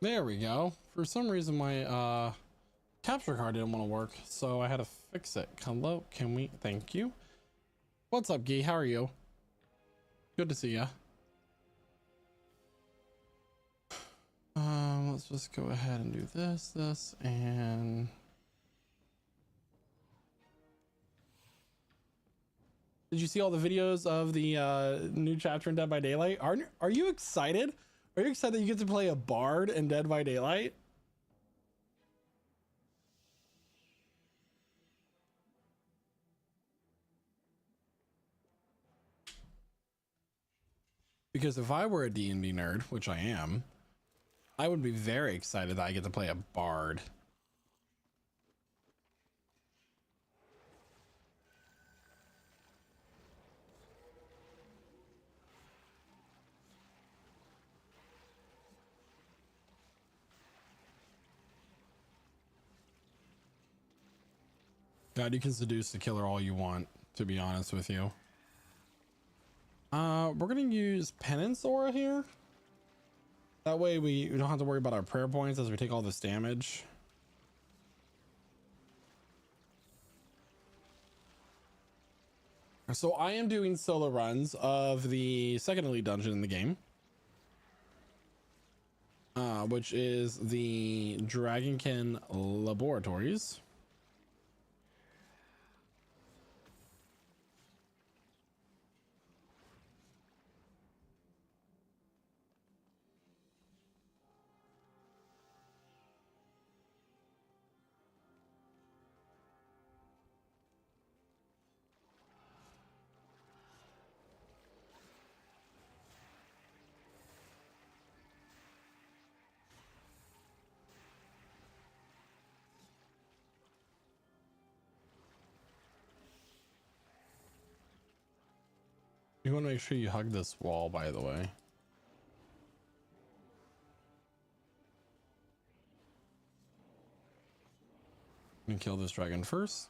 There we go. For some reason, my capture card didn't want to work, so I had to fix it. Hello, can we? Thank you. What's up, Gee? How are you? Good to see ya. Let's just go ahead and do this, and did you see all the videos of the new chapter in Dead by Daylight? Are you excited? Are you excited that you get to play a bard in Dead by Daylight? Because if I were a D&D nerd, which I am, I would be very excited that I get to play a bard. God, you can seduce the killer all you want, to be honest with you. We're gonna use Penance Aura here. That way we don't have to worry about our prayer points as we take all this damage. So I am doing solo runs of the second elite dungeon in the game, which is the Dragonkin Laboratories. You want to make sure you hug this wall, by the way. And kill this dragon first.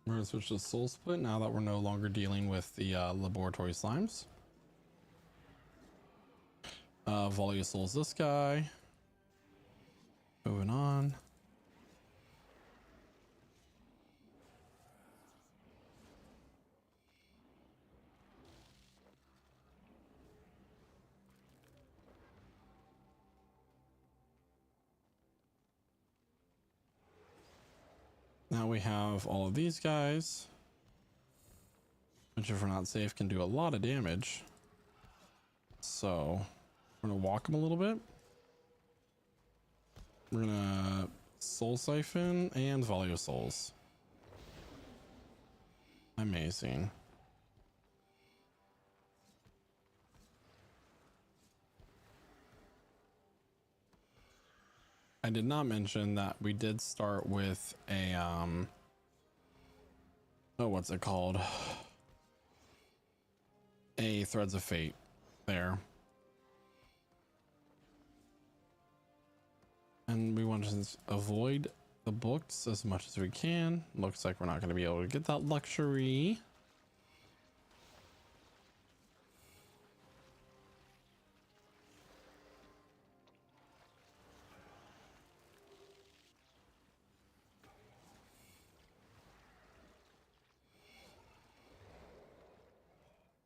We're going to switch to Soul Split now that we're no longer dealing with the laboratory slimes. Volley of Souls this guy. Moving on. Now we have all of these guys, which if we're not safe can do a lot of damage. So we're gonna walk them a little bit. We're gonna Soul Siphon and Volley of Souls. Amazing. I did not mention that we did start with a oh, what's it called? A Threads of Fate there. And we want to avoid the books as much as we can. Looks like we're not going to be able to get that luxury.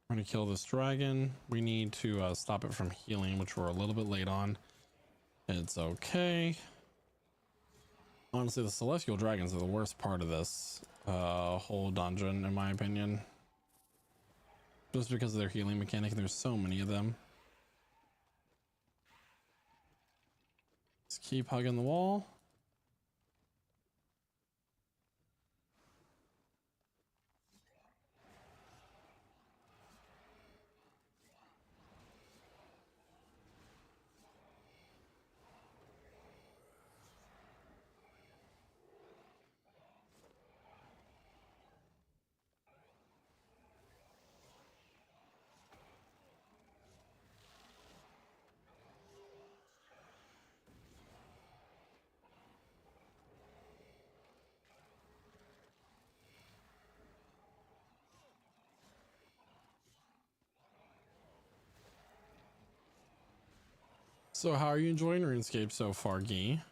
We're going to kill this dragon. We need to stop it from healing, which we're a little bit late on. It's okay. Honestly, the celestial dragons are the worst part of this whole dungeon, in my opinion. Just because of their healing mechanic, there's so many of them. Just keep hugging the wall. So how are you enjoying RuneScape so far, Gee?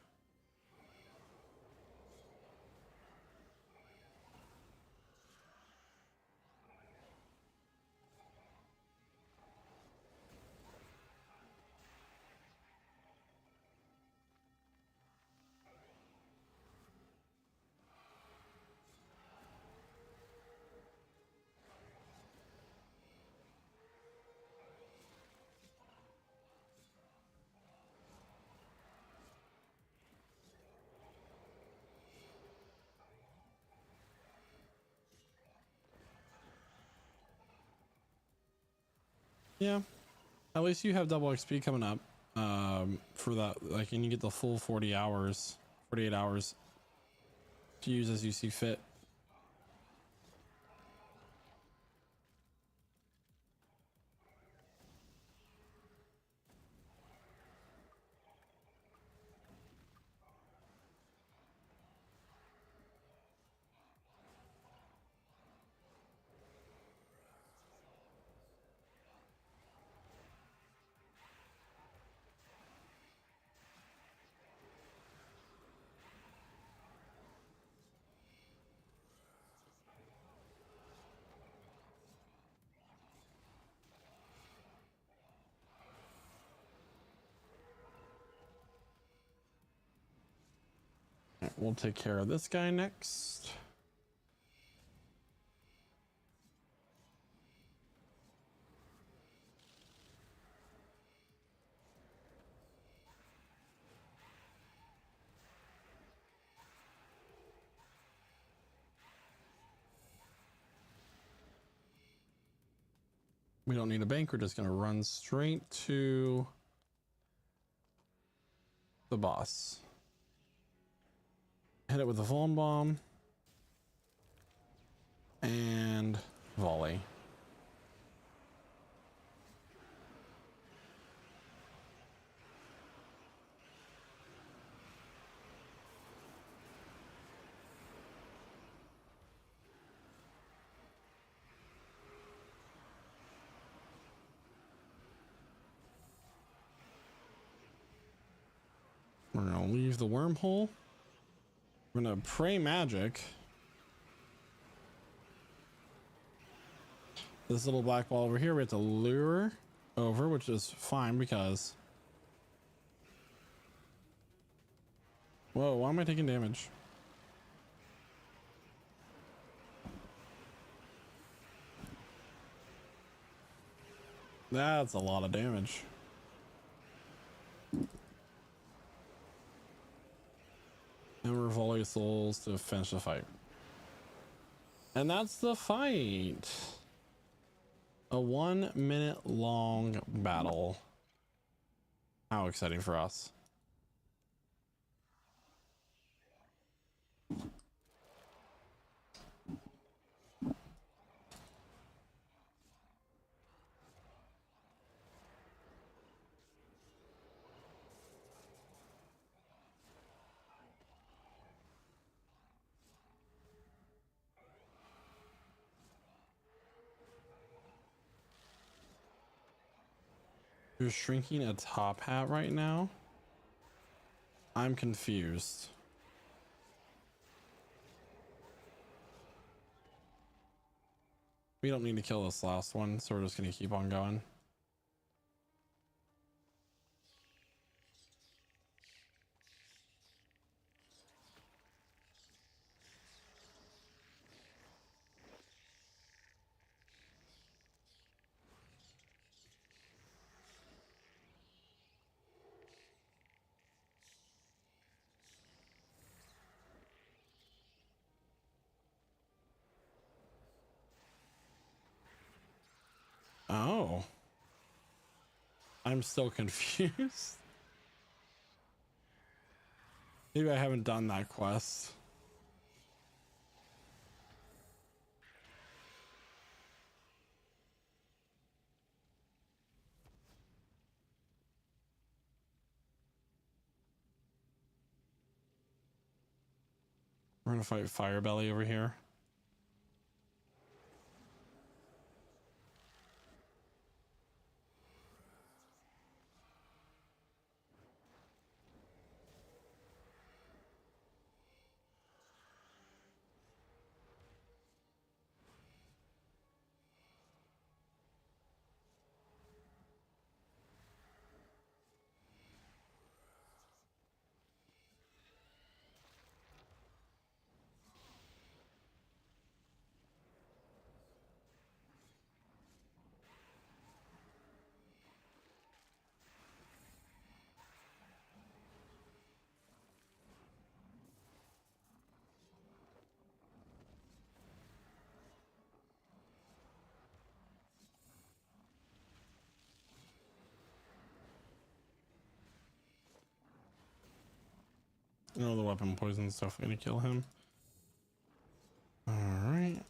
Yeah, at least you have double XP coming up for that, like, and you get the full 40 hours, 48 hours to use as you see fit. Right, we'll take care of this guy next. We don't need a bank. We're just going to run straight to the boss. Hit it with a Vuln Bomb and volley. We're going to leave the wormhole. We're going to pray magic. This little black ball over here, we have to lure over, which is fine because... Whoa, why am I taking damage? That's a lot of damage. And we're volley souls to finish the fight. And that's the fight. A 1 minute long battle. How exciting for us. You're shrinking a top hat right now? I'm confused. We don't need to kill this last one, so we're just gonna keep on going. Oh. I'm still confused. Maybe I haven't done that quest. We're gonna fight Firebelly over here. know the weapon poison stuff gonna kill him. All right.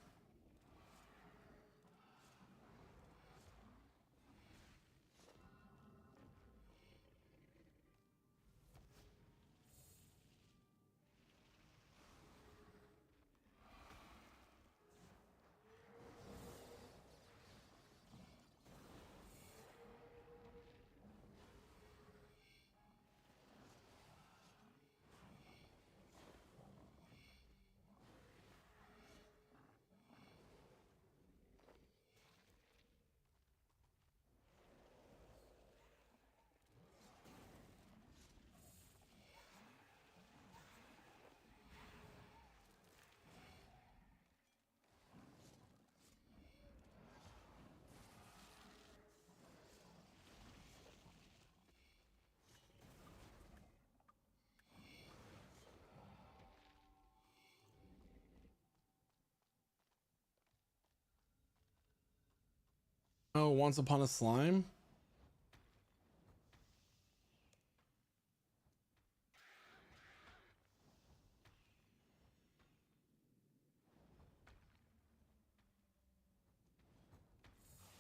Oh, Once Upon a Slime?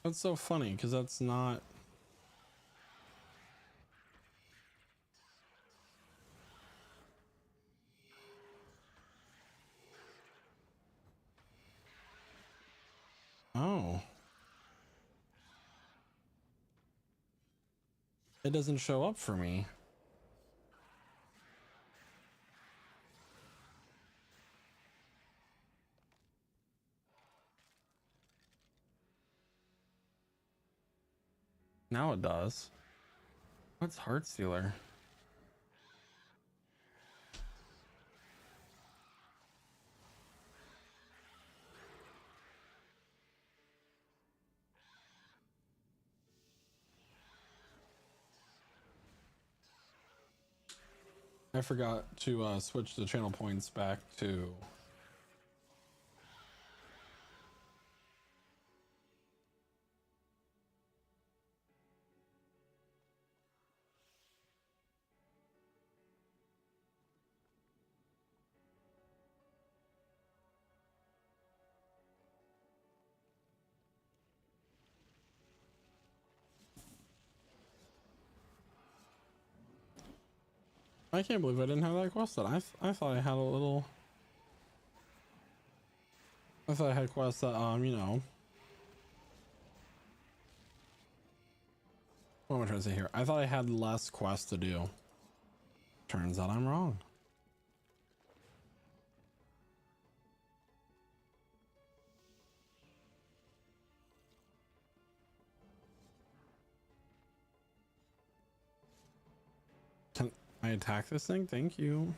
That's so funny because that's not. Oh, it doesn't show up for me. Now it does. What's Heart Stealer? I forgot to switch the channel points back to. I can't believe I didn't have that quest. I thought I had a little. I thought I had quests that you know. What am I trying to say here? I thought I had less quests to do. Turns out I'm wrong. Can I attack this thing? Thank you.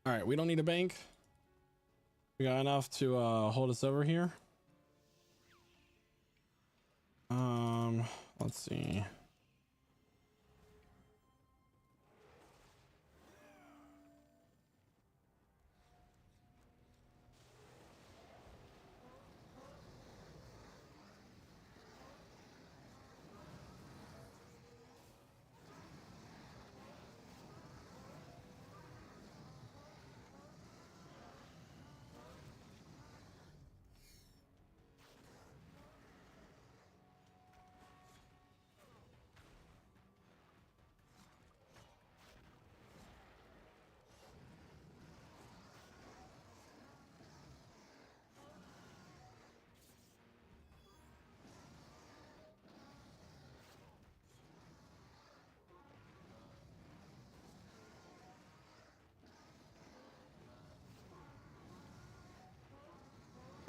All right, we don't need a bank. We got enough to hold us over here. Let's see.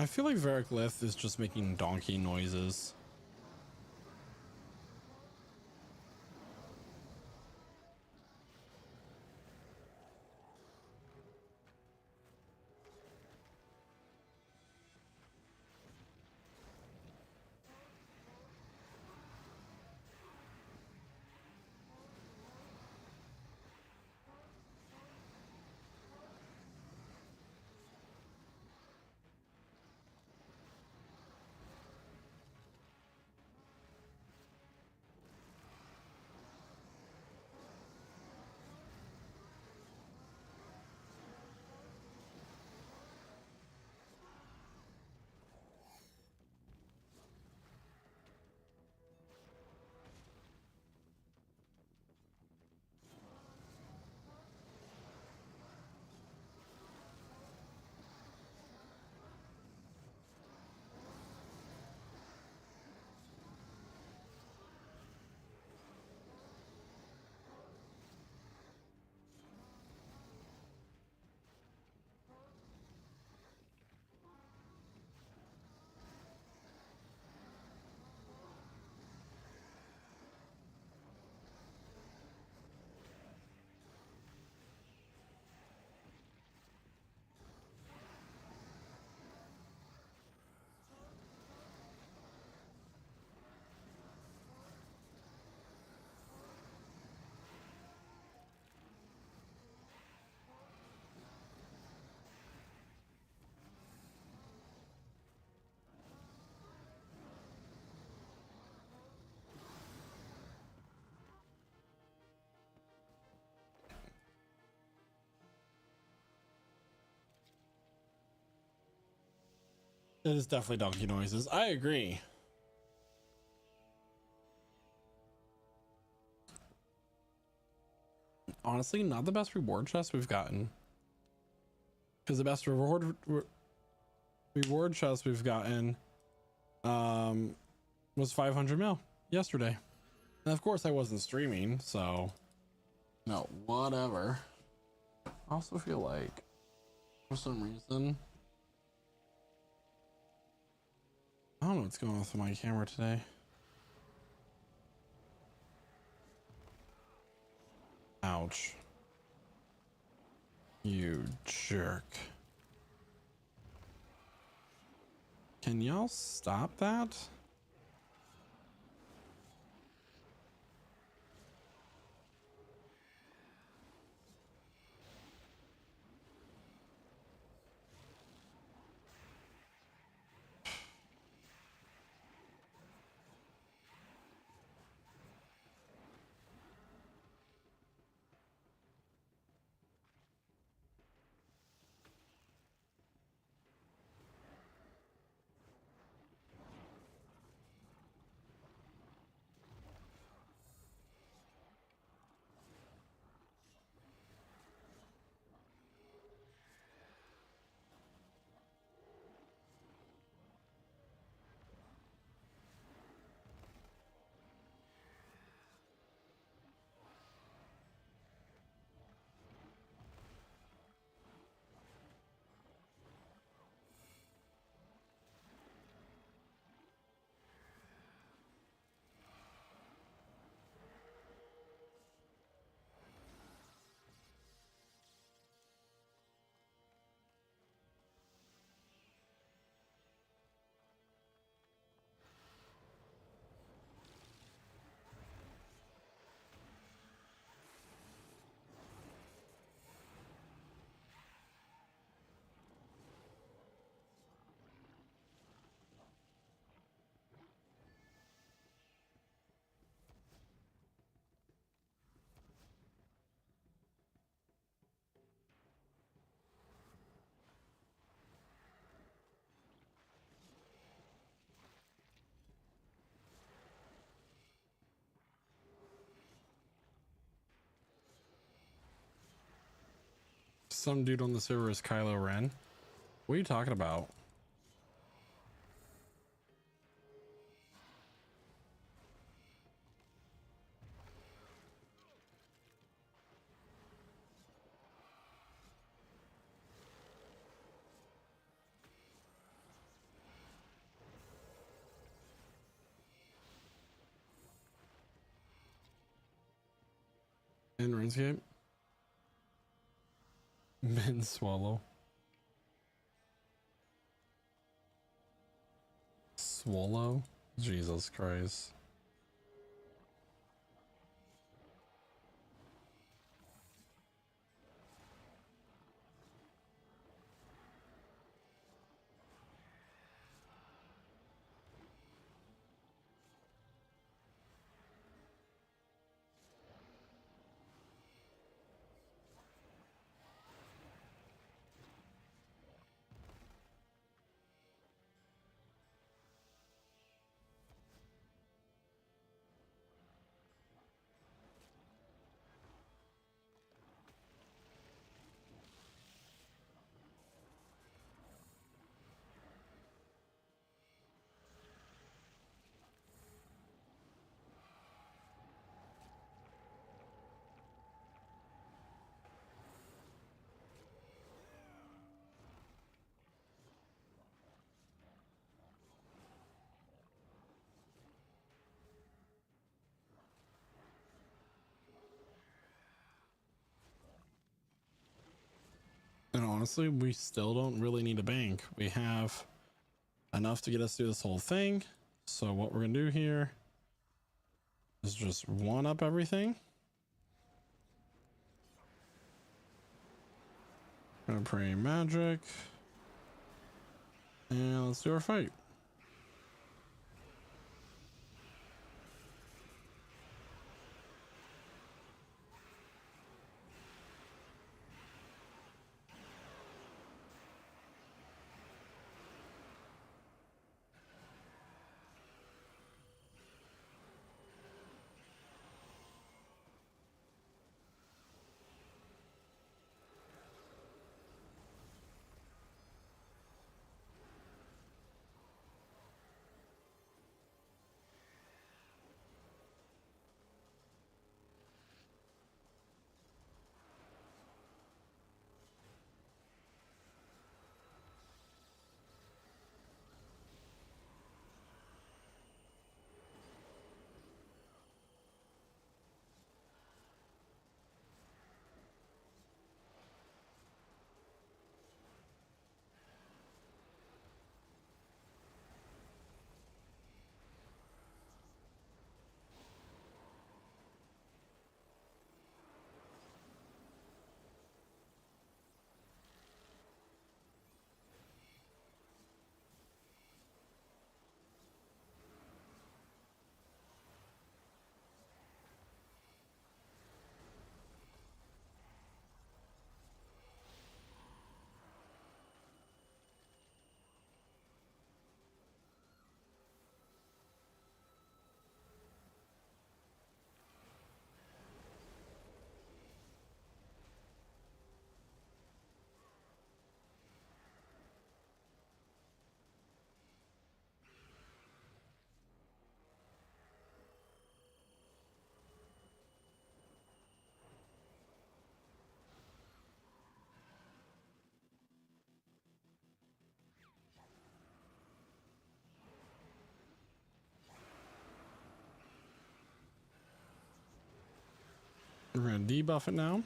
I feel like Varric is just making donkey noises. It is definitely donkey noises. I agree. Honestly, not the best reward chest we've gotten. Because the best reward chest we've gotten was 500 mil yesterday. And of course I wasn't streaming, so no, whatever. I also feel like for some reason, I don't know what's going on with my camera today. Ouch. You jerk. Can y'all stop that? Some dude on the server is Kylo Ren. What are you talking about? in RuneScape. Min swallow. Swallow? Jesus Christ. And honestly, we still don't really need a bank. We have enough to get us through this whole thing. So what we're gonna do here is just one up everything. Gonna pray magic. And let's do our fight. We're gonna debuff it now.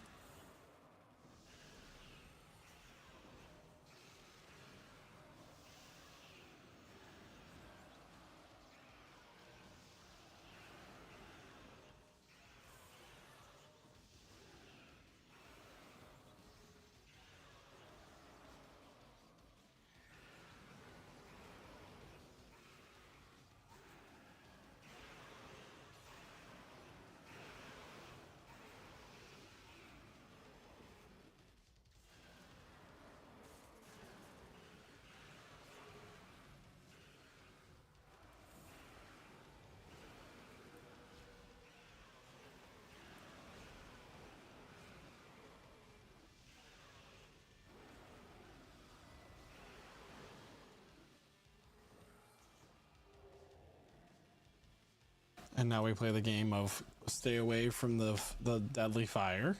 And now we play the game of stay away from the deadly fire.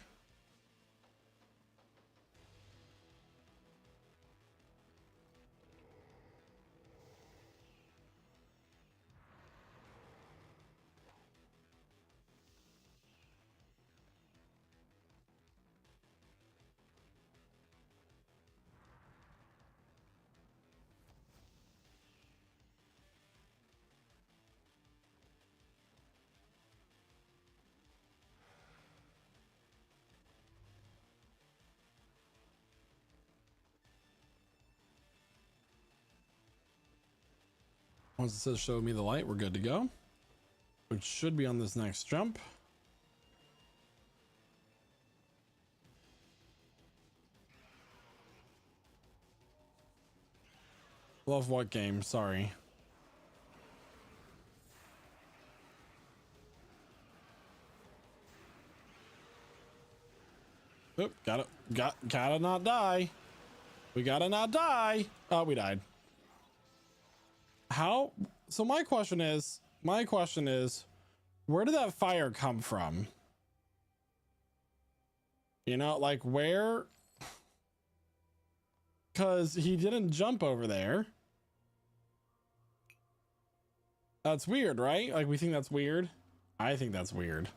Once it says show me the light, we're good to go, which should be on this next jump. Love what game? Sorry. Oop, gotta not die. We gotta not die. Oh, we died. How? So my question is, where did that fire come from? You know, like where? Because he didn't jump over there. That's weird, right? Like we think that's weird. I think that's weird.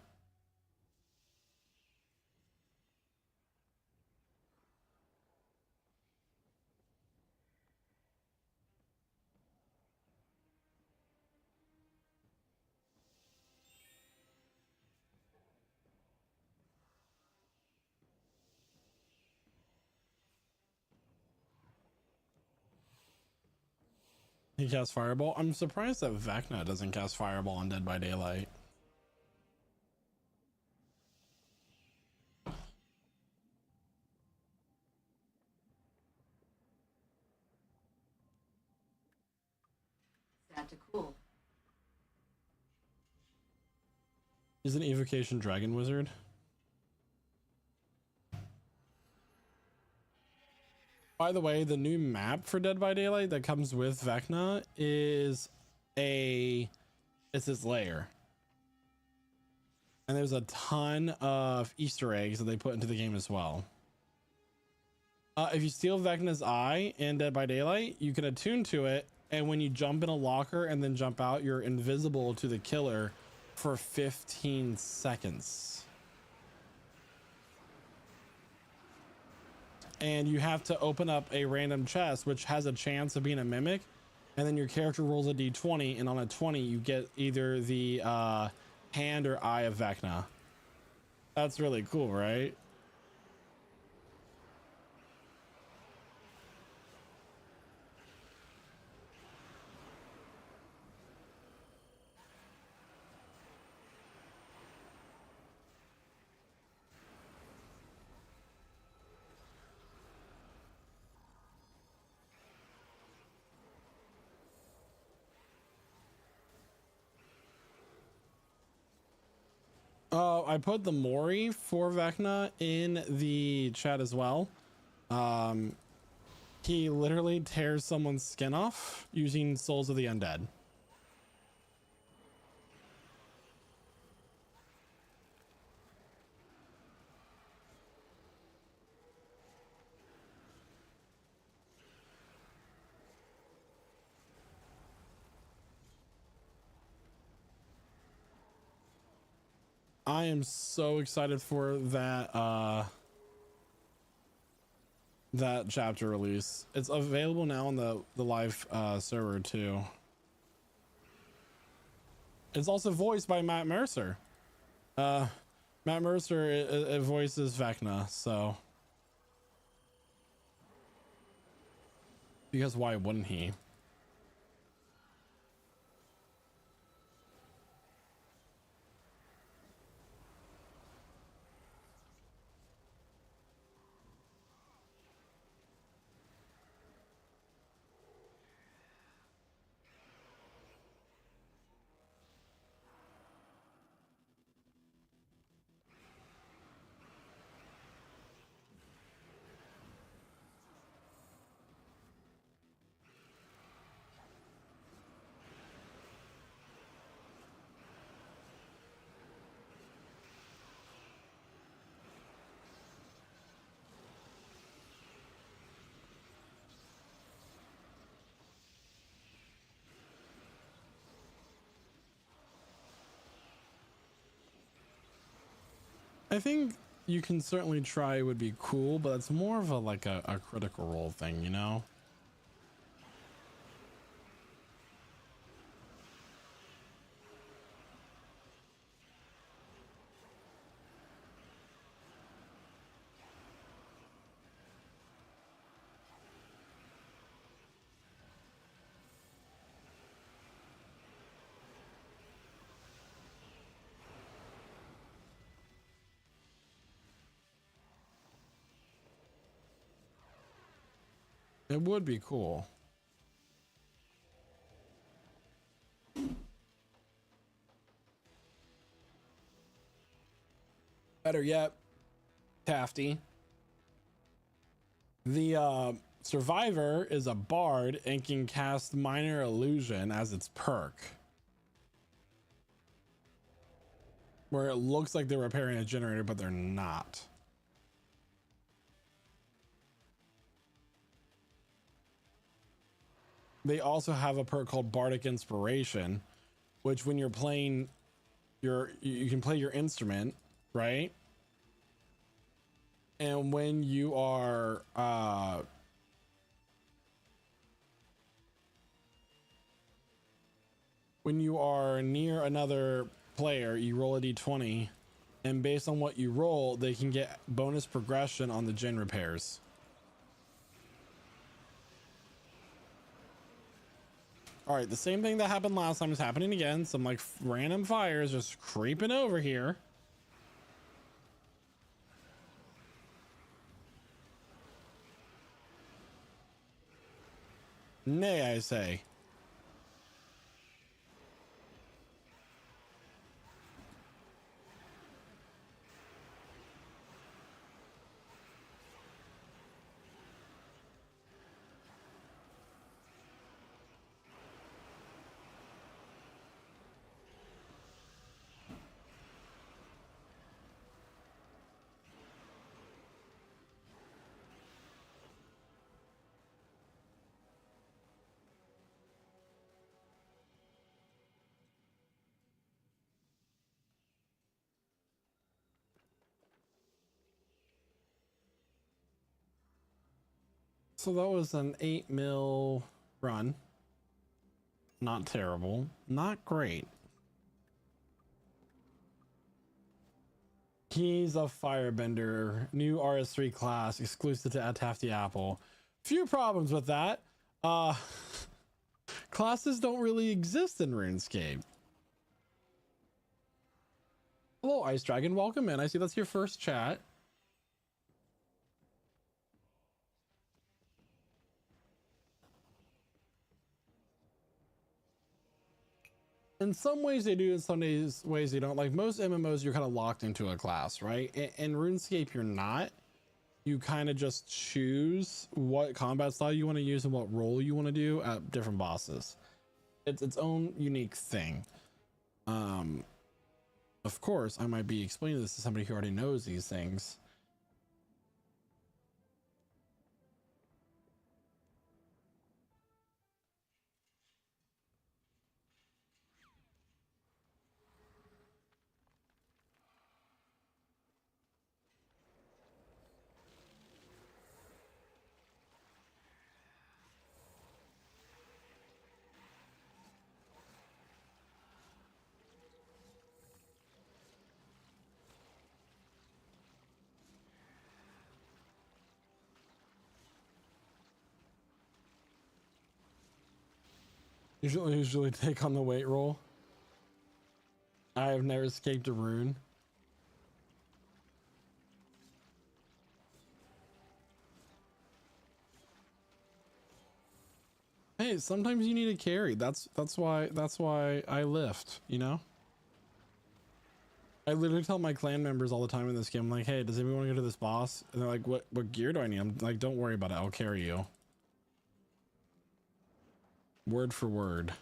He casts Fireball. I'm surprised that Vecna doesn't cast Fireball on Dead by Daylight. Sad to cool. He's an Evocation Dragon Wizard. By the way, the new map for Dead by Daylight that comes with Vecna is it's this layer. And there's a ton of Easter eggs that they put into the game as well. If you steal Vecna's eye in Dead by Daylight, you can attune to it, and when you jump in a locker and then jump out, you're invisible to the killer for 15 seconds. And you have to open up a random chest which has a chance of being a mimic, and then your character rolls a d20, and on a 20 you get either the hand or eye of Vecna. That's really cool, right? I put the Mori for Vecna in the chat as well. He literally tears someone's skin off using Souls of the Undead. I am so excited for that that chapter release. It's available now on the live server too. It's also voiced by Matt Mercer. Matt Mercer it voices Vecna, so because why wouldn't he? I think you can certainly try, would be cool, but it's more of a like a critical role thing, you know? It would be cool. Better yet, Tafty. The survivor is a bard and can cast minor illusion as its perk, where it looks like they're repairing a generator, but they're not. They also have a perk called Bardic Inspiration, which when you're playing you can play your instrument, right? And when you are near another player, you roll a d20, and based on what you roll, they can get bonus progression on the gen repairs. All right, the same thing that happened last time is happening again. Some like random fires just creeping over here. Nay, I say. So that was an 8 mil run. Not terrible. Not great. He's a firebender. New RS3 class exclusive to Tafty Apple. Few problems with that. Classes don't really exist in RuneScape. Hello, Ice Dragon. Welcome in. I see that's your first chat. In some ways they do, in some ways they don't. Like most MMOs, you're kind of locked into a class, right? In RuneScape, you're not. You kind of just choose what combat style you want to use and what role you want to do at different bosses. It's its own unique thing. Of course, I might be explaining this to somebody who already knows these things. Usually take on the weight roll. I have never escaped a rune. Hey, sometimes you need a carry. That's why I lift, you know? I literally tell my clan members all the time in this game, I'm like, hey, does anyone want to go to this boss? And they're like, what gear do I need? I'm like, don't worry about it, I'll carry you. Word for word.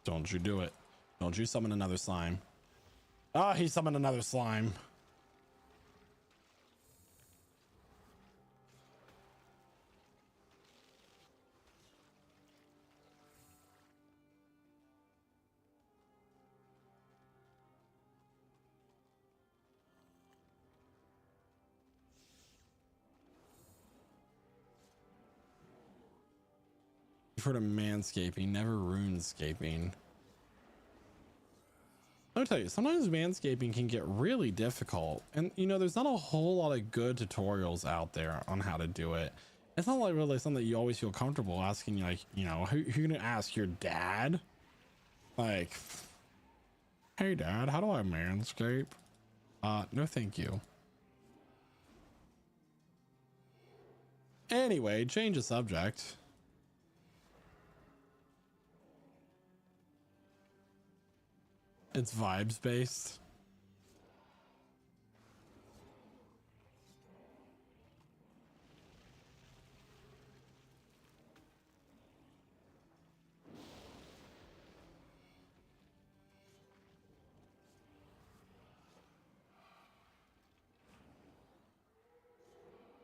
Don't you do it. Don't you summon another slime. Ah, he summoned another slime. You've heard of manscaping, never runescaping. Let me tell you, sometimes manscaping can get really difficult. And, you know, there's not a whole lot of good tutorials out there on how to do it. It's not like really something that you always feel comfortable asking, like, you know, who you're going to ask your dad? Like, hey, Dad, how do I manscape? No, thank you. Anyway, change the subject. It's vibes based.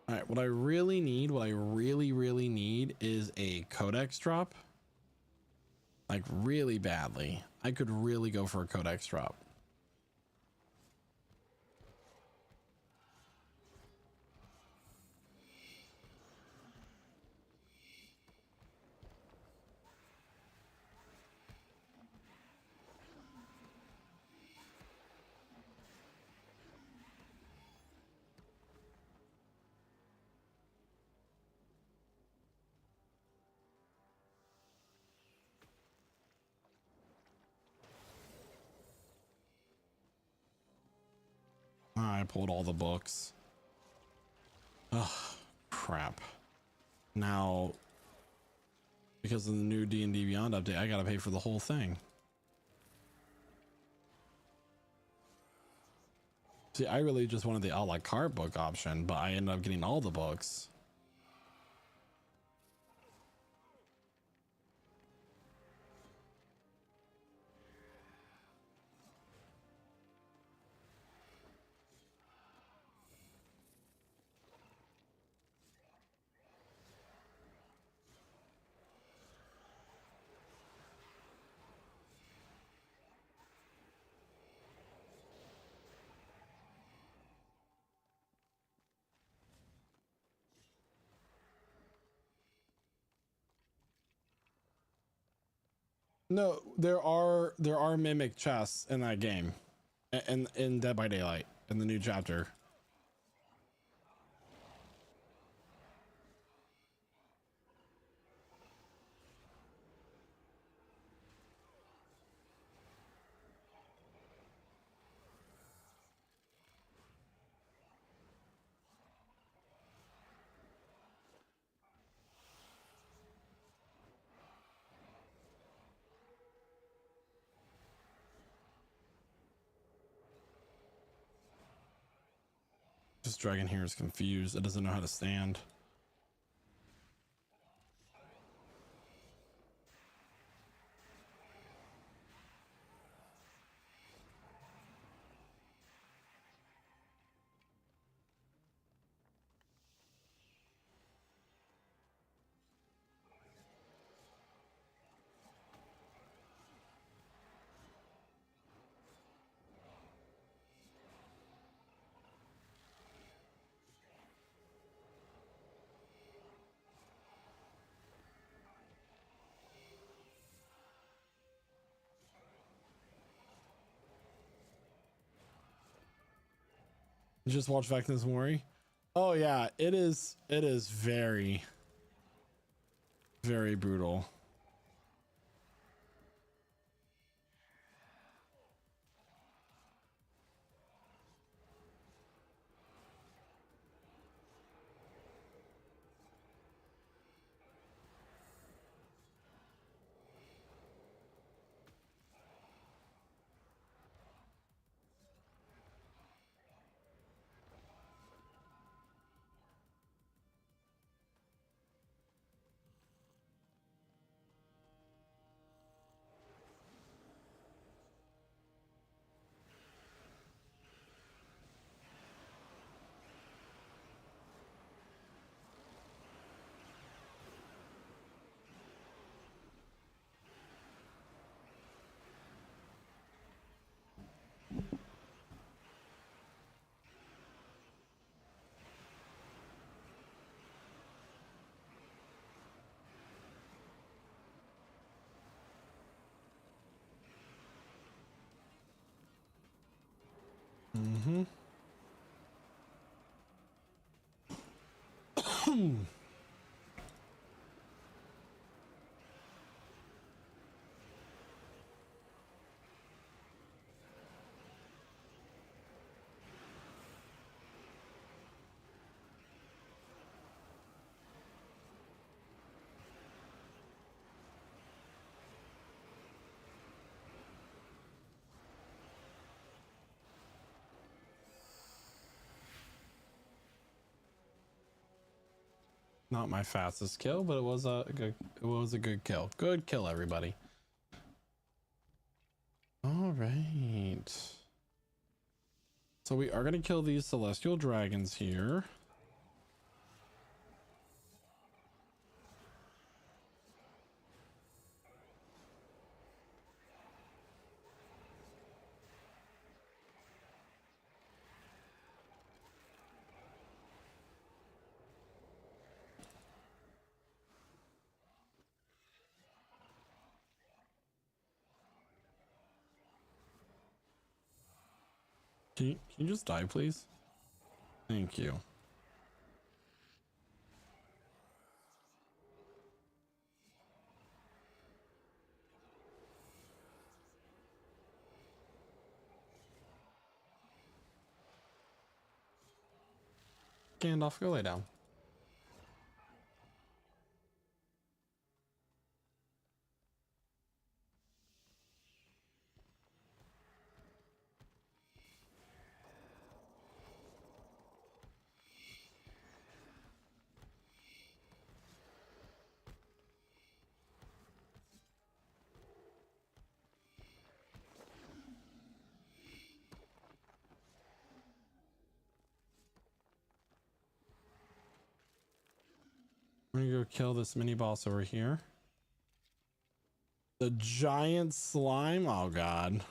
All right, what I really need, what I really need is a codex drop. Like really badly. I could really go for a codex drop. I pulled all the books. Ugh, crap. Now, because of the new D&D Beyond update, I gotta pay for the whole thing. See, I really just wanted the a la carte book option, but I ended up getting all the books. No, there are mimic chests in that game, and in Dead by Daylight in the new chapter. This dragon here is confused. It doesn't know how to stand. You just watch Vecna's Mori. Oh yeah, it is very, very brutal. Mm-hmm. Not my fastest kill, but it was a good kill. Good kill, everybody. All right. So we are going to kill these celestial dragons here. Can you just die, please? Thank you. Gandalf, go lay down. I'm gonna go kill this mini boss over here. The giant slime. Oh god.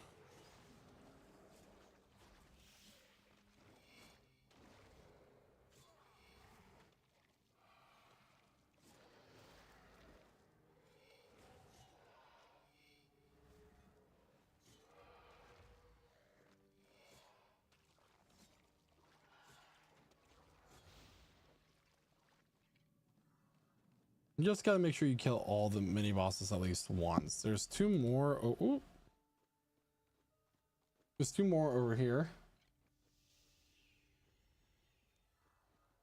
You just gotta make sure you kill all the mini bosses at least once. There's two more. Oh, ooh. There's two more over here.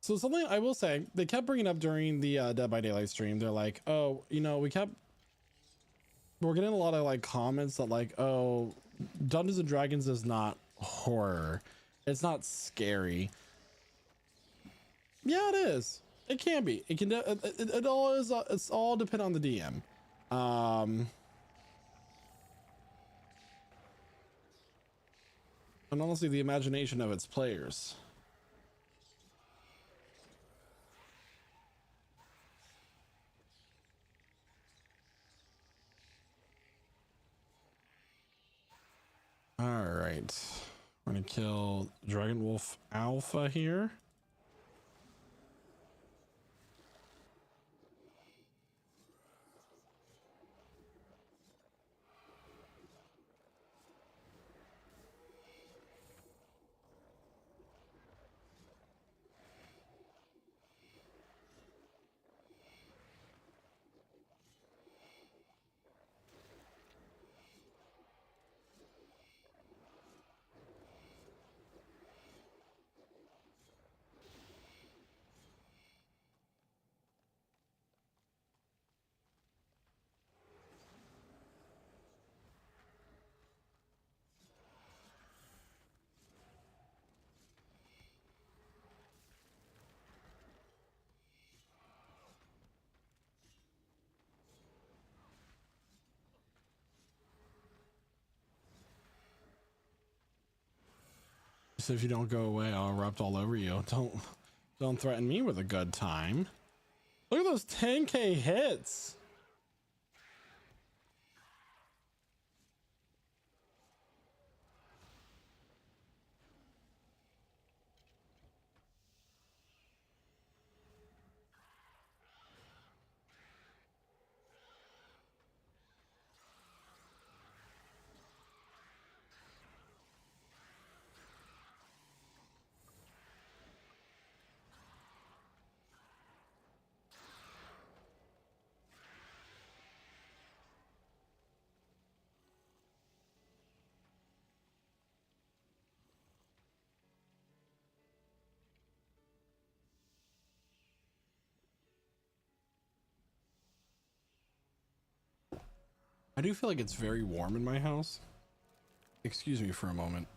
So something I will say, they kept bringing up during the Dead by Daylight stream. They're like, oh, you know, we're getting a lot of like comments that like, oh, Dungeons and Dragons is not horror. It's not scary. Yeah, it is. It can be. It can. It all is. It's all depend on the DM. And honestly, the imagination of its players. All right, we're gonna kill Dragon Wolf Alpha here. So if you don't go away, I'll erupt all over you. Don't threaten me with a good time. Look at those 10k hits. I do feel like it's very warm in my house. Excuse me for a moment.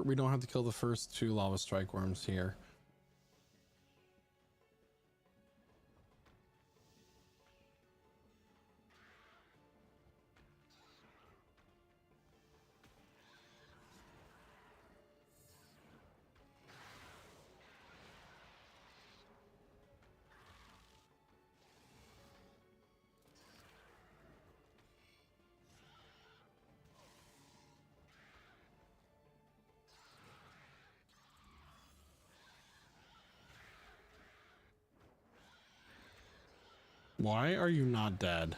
we don't have to kill the first 2 lava strike worms here. Why are you not dead?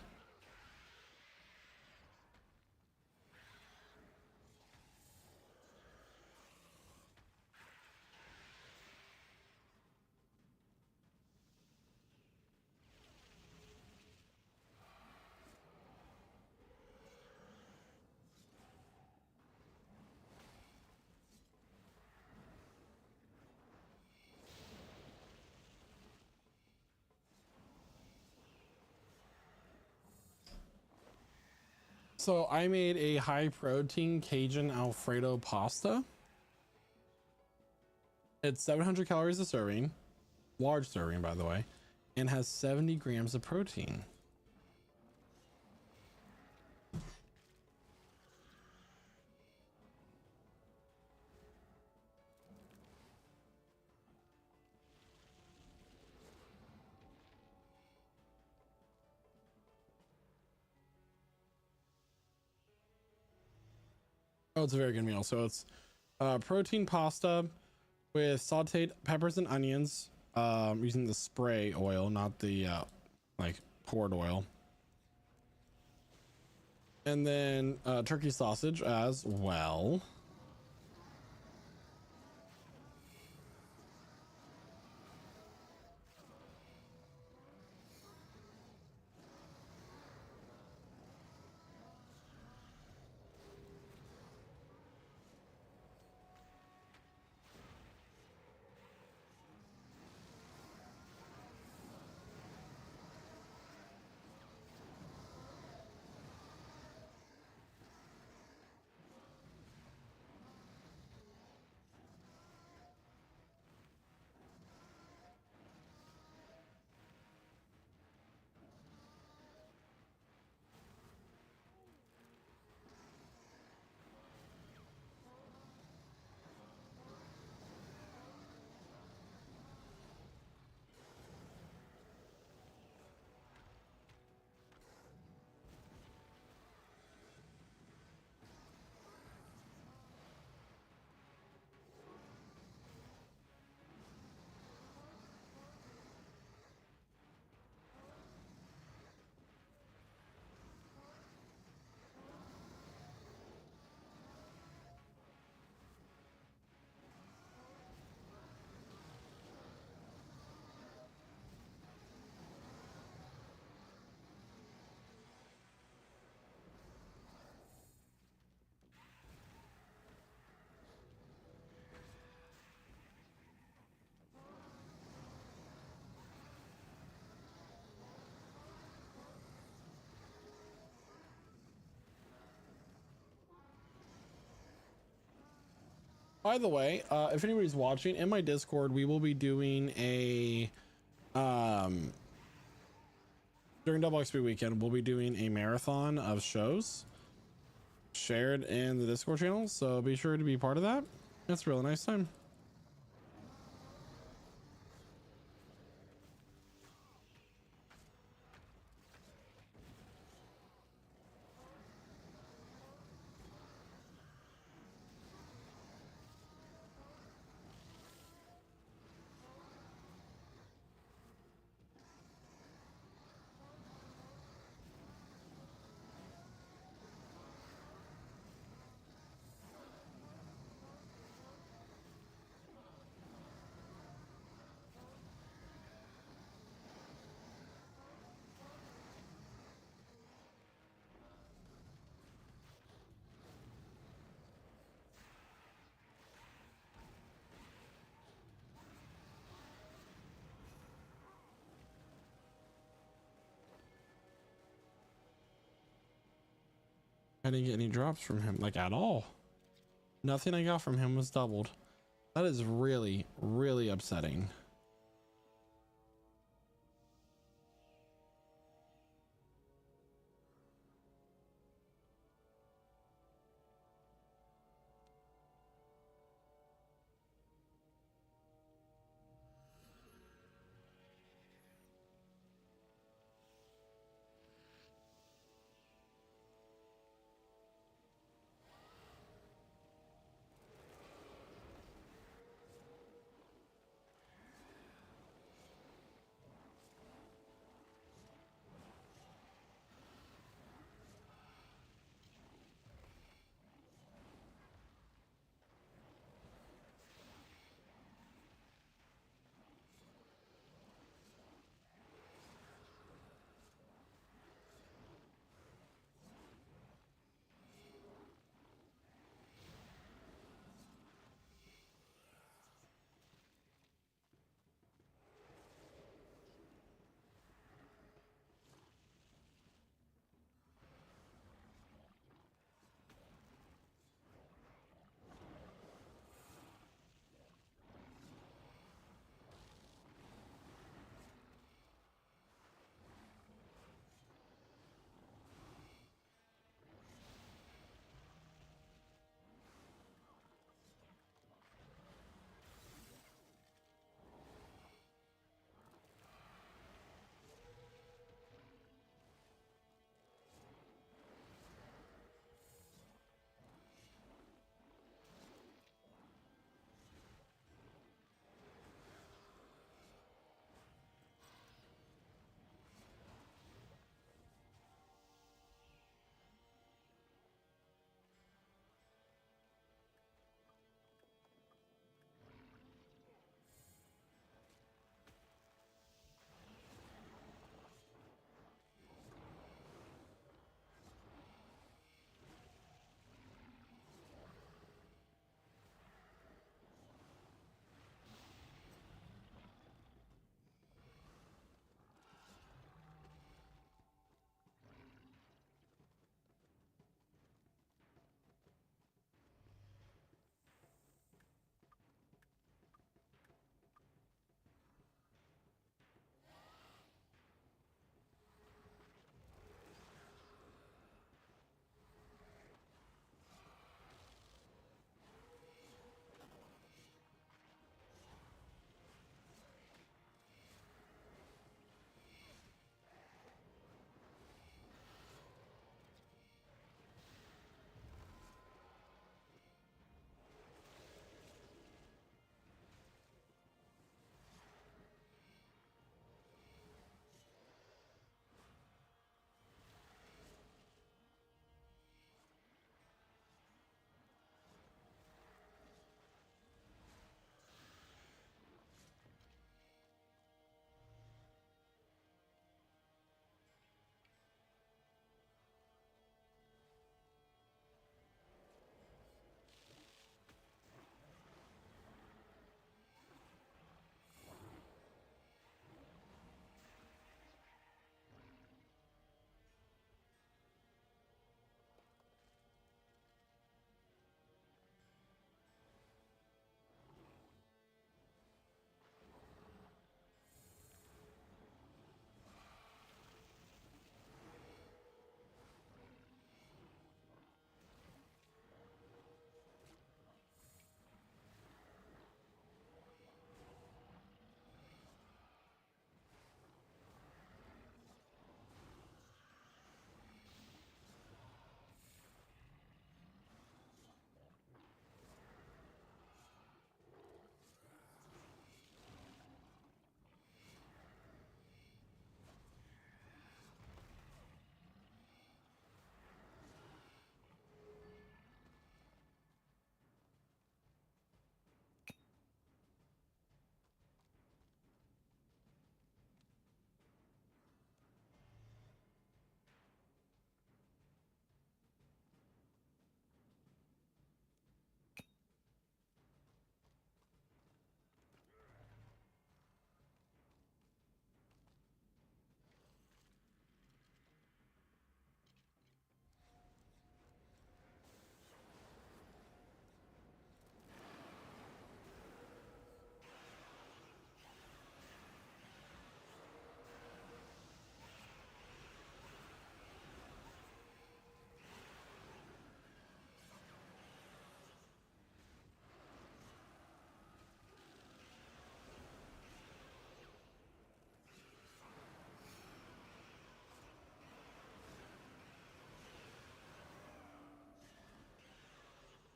So I made a high protein Cajun Alfredo pasta. It's 700 calories a serving, large serving by the way, and has 70 grams of protein. Oh, it's a very good meal. So it's protein pasta with sauteed peppers and onions, using the spray oil, not the like poured oil. And then turkey sausage as well. By the way, if anybody's watching in my Discord, we will be doing a during Double XP weekend, we'll be doing a marathon of shows shared in the Discord channel. So be sure to be part of that. It's a really nice time. I didn't get any drops from him, like at all. Nothing I got from him was doubled. That is really, really upsetting.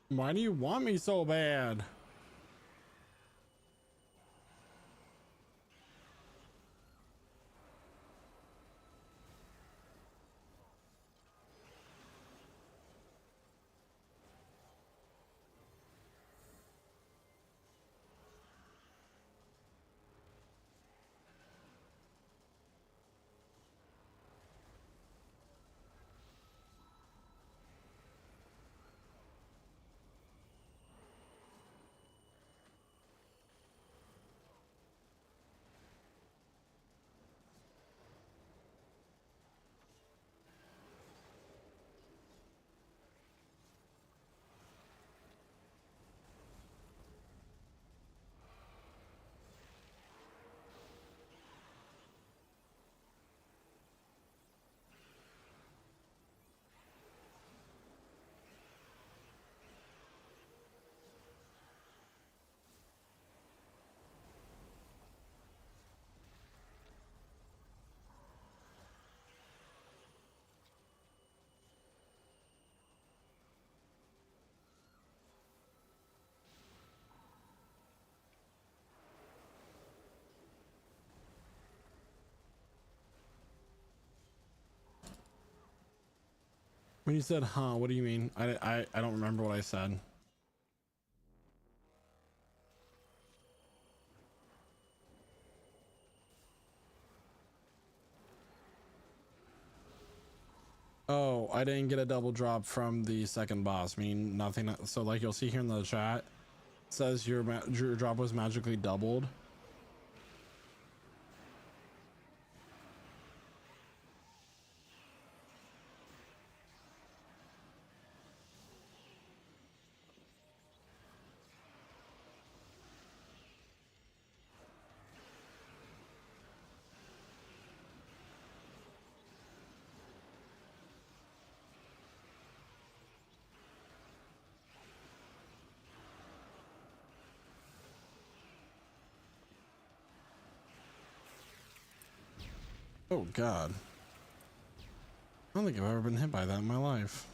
Why do you want me so bad? When you said, huh, what do you mean? I don't remember what I said. Oh, I didn't get a double drop from the second boss. I mean, nothing. So like you'll see here in the chat, it says your drop was magically doubled. Oh God. I don't think I've ever been hit by that in my life.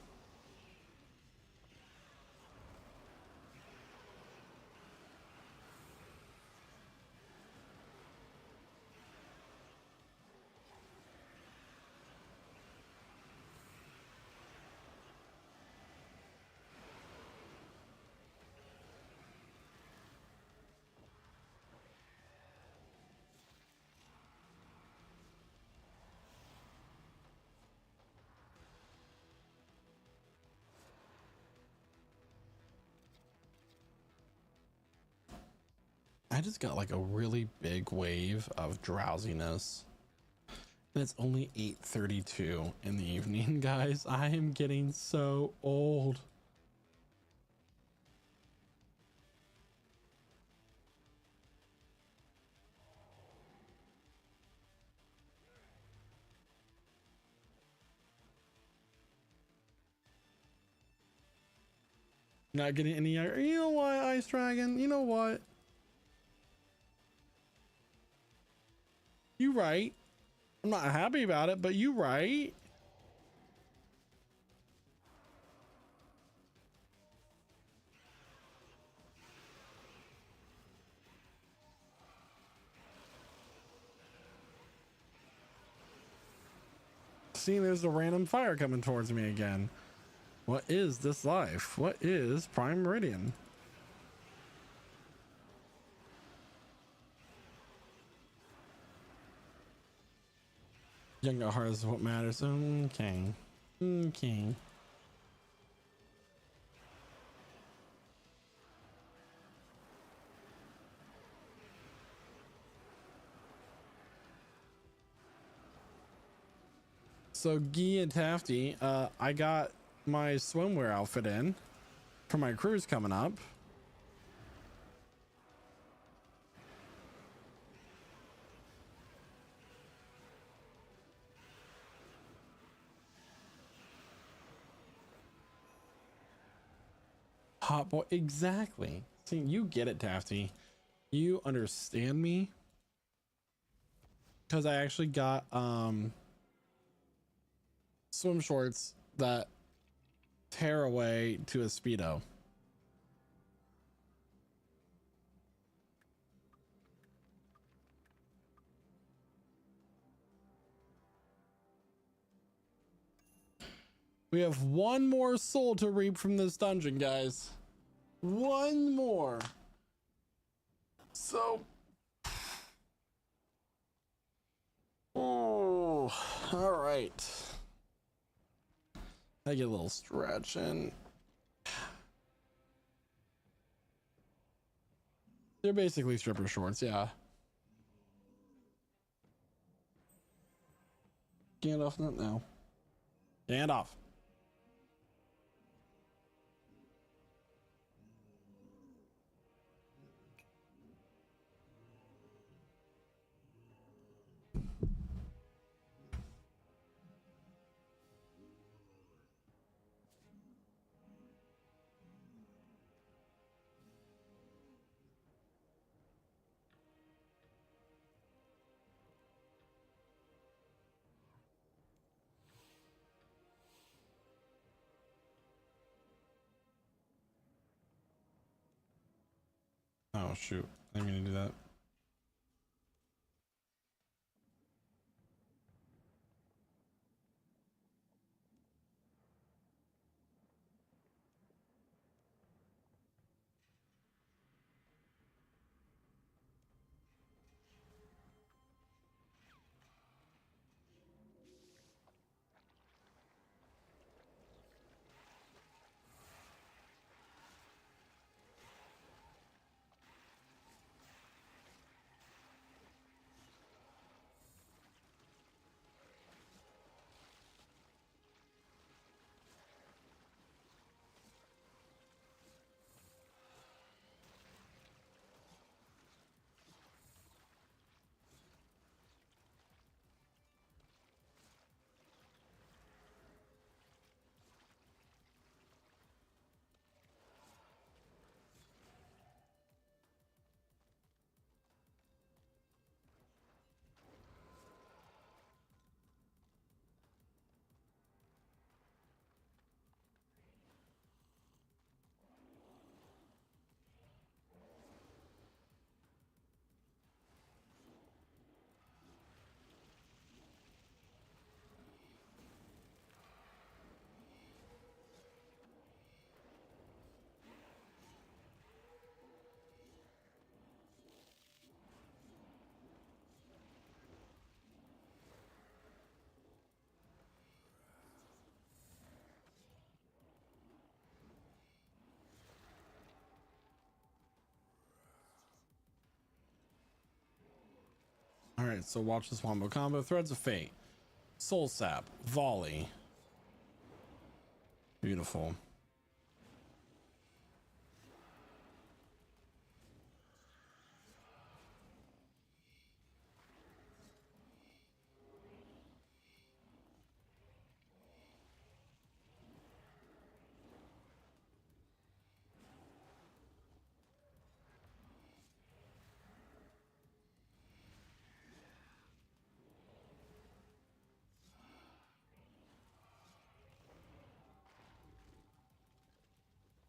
I just got like a really big wave of drowsiness. And it's only 8:32 in the evening, guys. I am getting so old. Not getting any. You know what, Ice Dragon? You know what? You right. I'm not happy about it, but you right. See, there's a random fire coming towards me again. What is this life? What is Prime Meridian? Young at heart is what matters. Okay. Okay. So Guy and Tafty, I got my swimwear outfit in for my cruise coming up. Hot boy, exactly. See, you get it, Tafty. You understand me. Because I actually got swim shorts that tear away to a Speedo. We have one more soul to reap from this dungeon, guys. One more. So, oh, all right. I get a little stretch in. They're basically stripper shorts, yeah. Gandalf, not now. Gandalf. Oh shoot, I didn't mean to do that. All right, so watch this wombo combo. Threads of Fate, Soul Sap, Volley. Beautiful.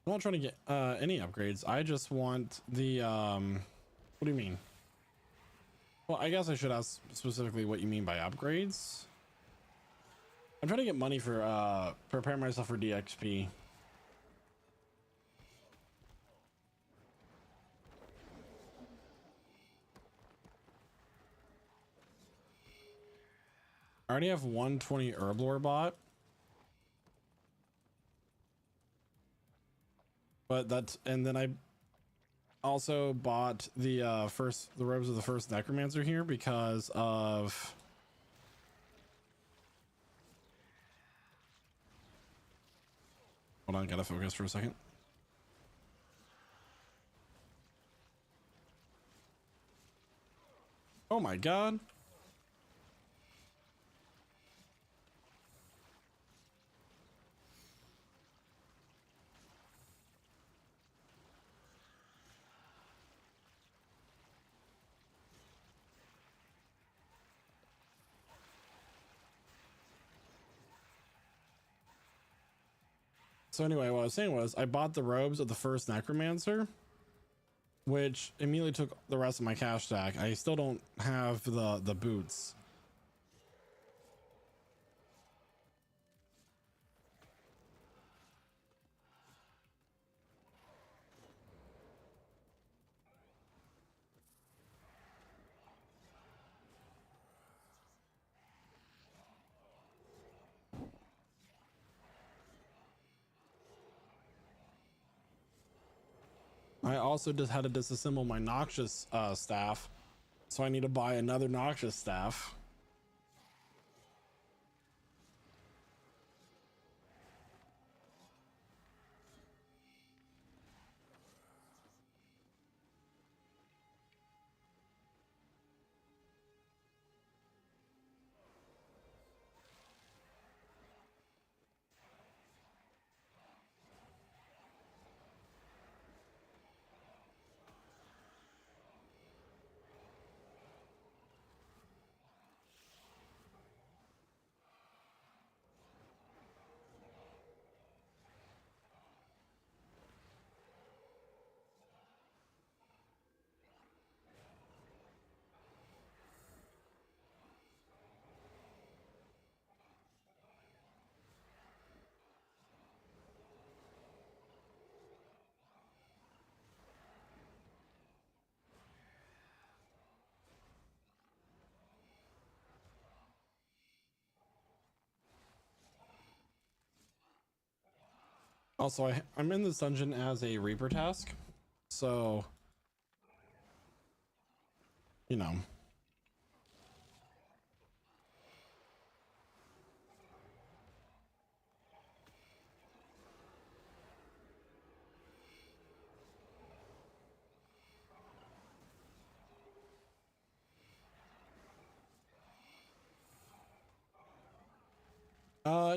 I'm not trying to get any upgrades. I just want the what do you mean? Well, I guess I should ask specifically what you mean by upgrades. I'm trying to get money for prepare myself for DXP. I already have 120 herblore bought. But that's, and then I also bought the the robes of the first necromancer here because of hold on, gotta focus for a second. Oh my god. So anyway, what I was saying was I bought the robes of the first necromancer, which immediately took the rest of my cash stack. I still don't have the boots. I also just had to disassemble my noxious staff, so I need to buy another noxious staff. Also, I'm in this dungeon as a Reaper task, so you know.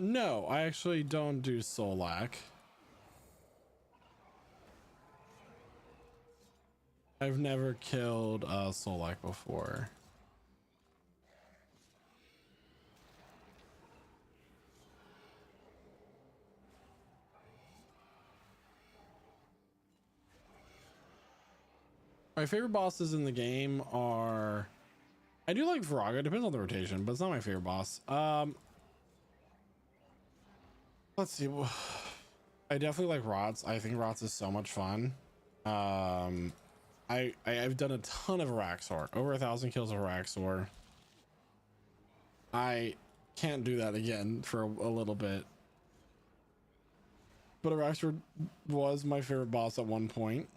No, I actually don't do Solak. I've never killed Solak before. My favorite bosses in the game are, I do like Viraga, depends on the rotation, but it's not my favorite boss. Let's see. I definitely like Rots. I think Rots is so much fun. I've done a ton of Araxor, over 1,000 kills of Araxor. I can't do that again for a little bit. But Araxor was my favorite boss at one point.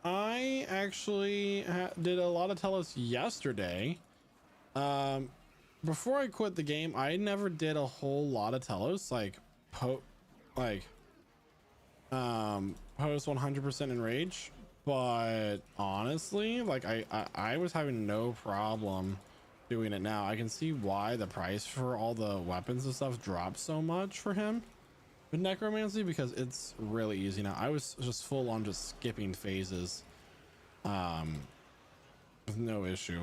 I actually did a lot of Telos yesterday. Before I quit the game, I never did a whole lot of Telos, like post 100% enrage. But honestly, like I was having no problem doing it now. I can see why the price for all the weapons and stuff dropped so much for him with necromancy, because it's really easy now. I was just full on just skipping phases with no issue.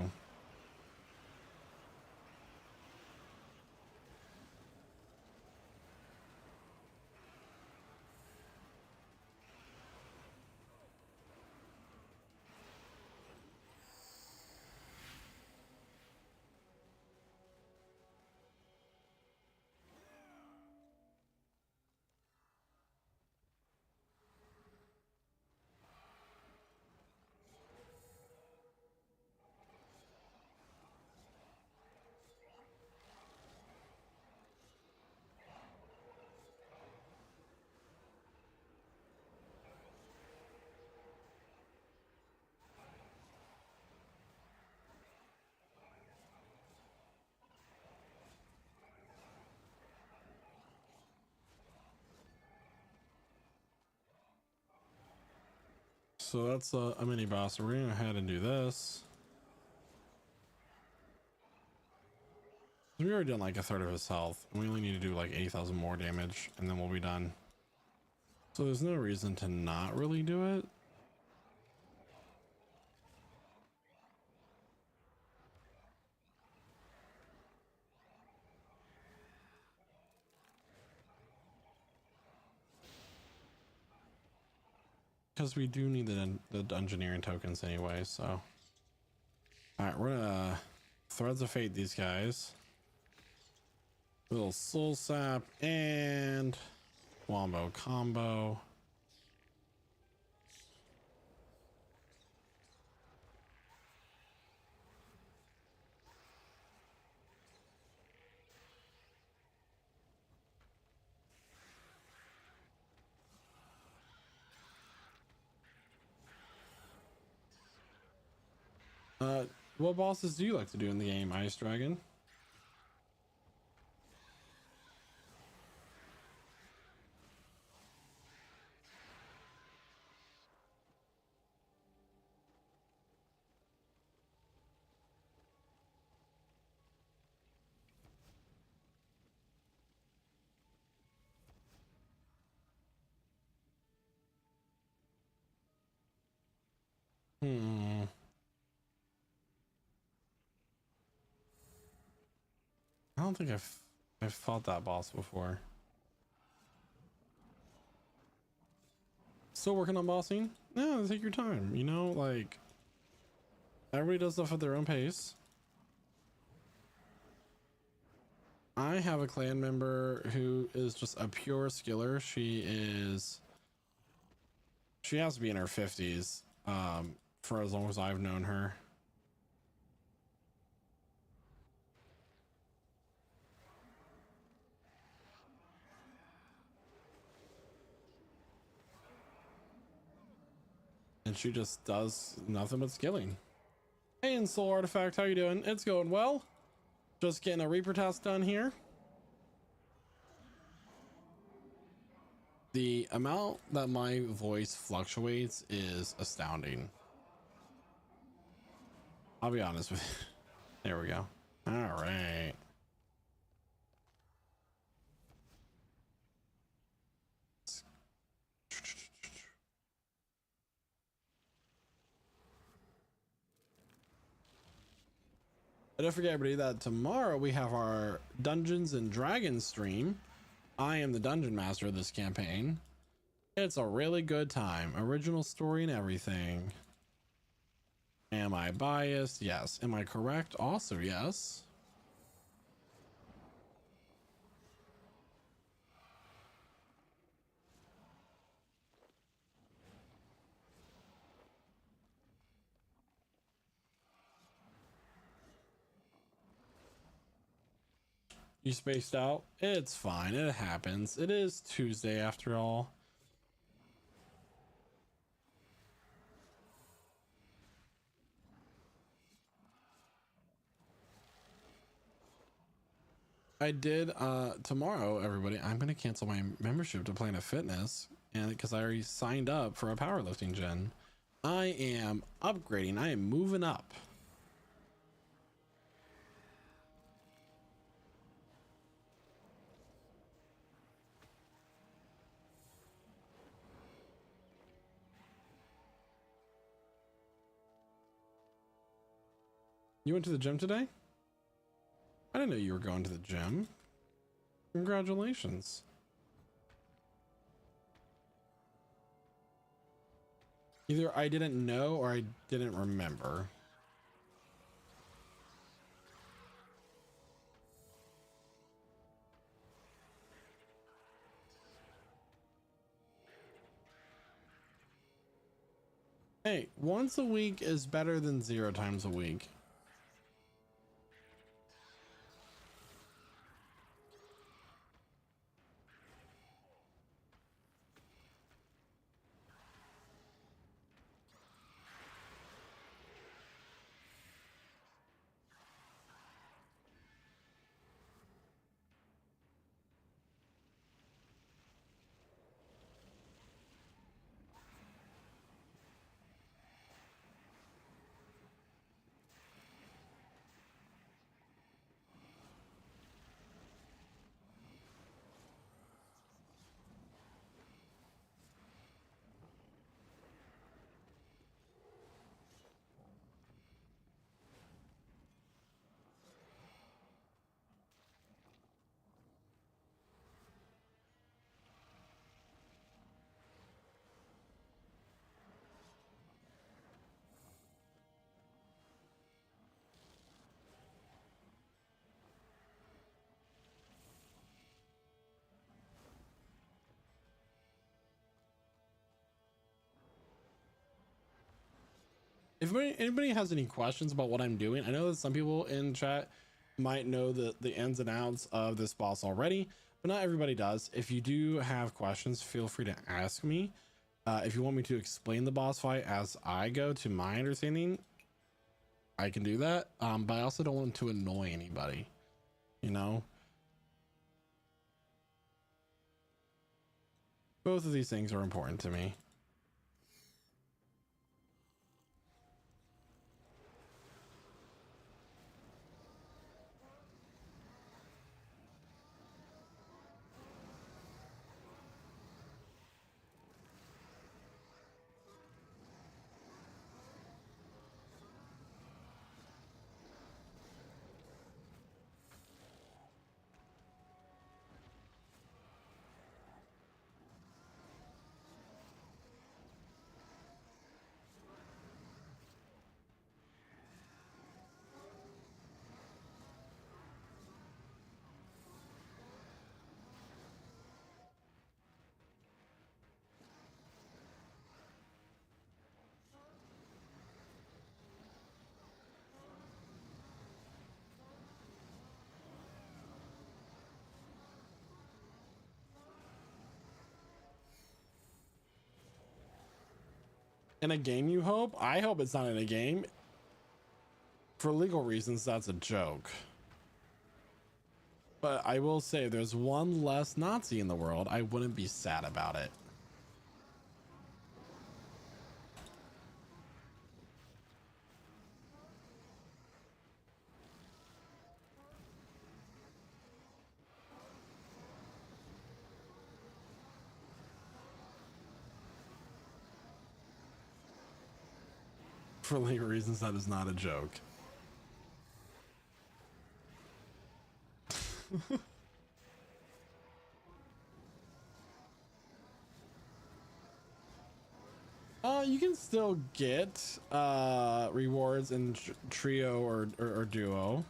So that's a mini boss. So we're gonna go ahead and do this. We already done like a third of his health. We only need to do like 80,000 more damage and then we'll be done. So there's no reason to not really do it. because we do need the dungeoneering tokens anyway. So, all right, we're gonna Threads of Fate these guys. Little soul sap and wombo combo. What bosses do you like to do in the game, Ice Dragon? Hmm. I don't think I've fought that boss before. Still working on bossing? No, take your time. You know, like everybody does stuff at their own pace. I have a clan member who is just a pure skiller. She has to be in her 50s for as long as I've known her. And she just does nothing but skilling. Hey, and Soul Artifact, how you doing? It's going well. Just getting a Reaper task done here. The amount that my voice fluctuates is astounding. I'll be honest with you. There we go. All right. But don't forget, everybody, that tomorrow we have our Dungeons and Dragons stream. I am the dungeon master of this campaign. It's a really good time. Original story and everything. Am I biased? Yes. Am I correct? Also, yes. You spaced out? It's fine. It happens. It is Tuesday after all. I did tomorrow, everybody. I'm gonna cancel my membership to Planet Fitness, and because I already signed up for a powerlifting gen. I am upgrading. I am moving up. You went to the gym today? I didn't know you were going to the gym. Congratulations. Either I didn't know or I didn't remember. Hey, once a week is better than 0 times a week. If anybody has any questions about what I'm doing, I know that some people in chat might know the ins and outs of this boss already, but not everybody does. If you do have questions, feel free to ask me. If you want me to explain the boss fight as I go to my understanding, I can do that. But I also don't want to annoy anybody, you know? Both of these things are important to me. In a game, you hope? I hope it's not in a game. For legal reasons, that's a joke. But I will say, if there's one less Nazi in the world, I wouldn't be sad about it. For legal reasons, that is not a joke. You can still get rewards in trio or duo.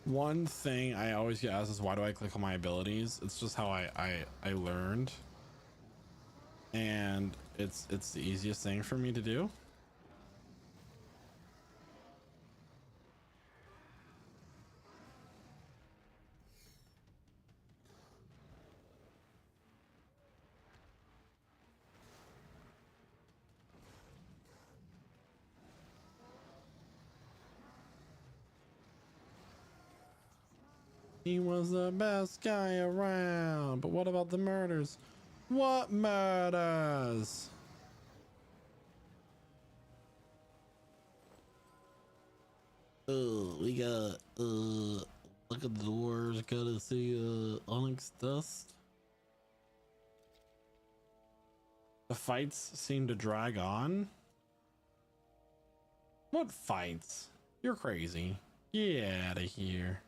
One thing I always get asked is, why do I click on my abilities? It's just how I learned, and it's the easiest thing for me to do. He was the best guy around, but what about the murders? What murders? We got look at the doors, gotta see onyx dust. The fights seem to drag on. What fights? You're crazy. Get out of here.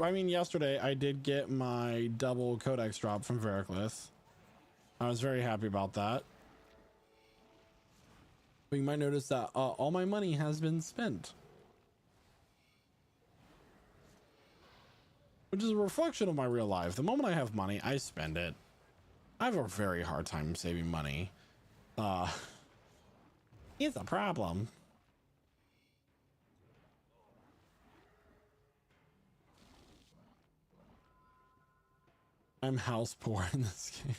I mean, yesterday I did get my double codex drop from Veraclith. I was very happy about that. But you might notice that all my money has been spent, which is a reflection of my real life. The moment I have money, I spend it. I have a very hard time saving money. It's a problem. I'm house poor in this game.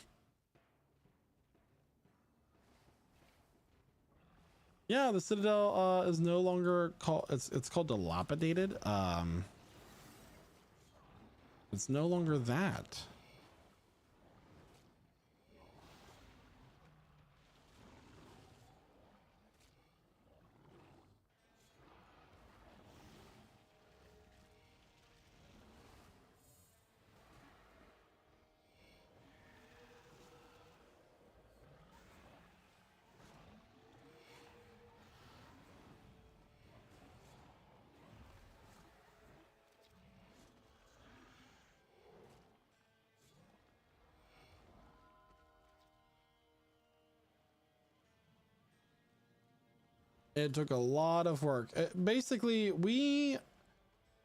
Yeah, the Citadel is no longer called, it's called dilapidated. It's no longer that. It took a lot of work. Basically, we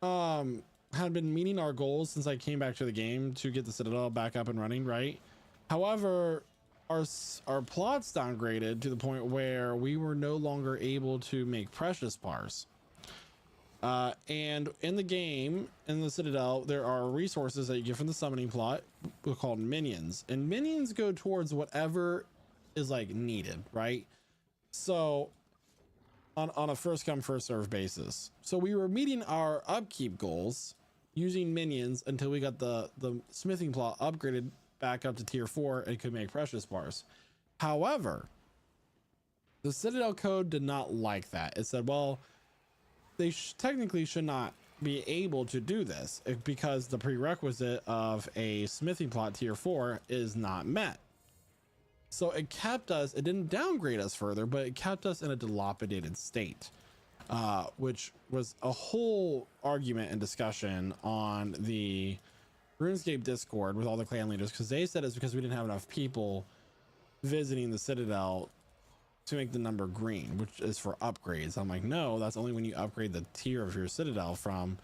had been meeting our goals since I came back to the game to get the Citadel back up and running, right? However, our plots downgraded to the point where we were no longer able to make precious bars. And in the game, in the Citadel, there are resources that you get from the summoning plot called minions, and minions go towards whatever is like needed, right? So on a first come first serve basis. So we were meeting our upkeep goals using minions until we got the smithing plot upgraded back up to tier 4 and could make precious bars. However, the Citadel code did not like that. It said, well, they technically should not be able to do this because the prerequisite of a smithing plot tier 4 is not met. So it kept us, it didn't downgrade us further, but it kept us in a dilapidated state, which was a whole argument and discussion on the RuneScape Discord with all the clan leaders, because they said it's because we didn't have enough people visiting the Citadel to make the number green, which is for upgrades. I'm like, no, that's only when you upgrade the tier of your Citadel from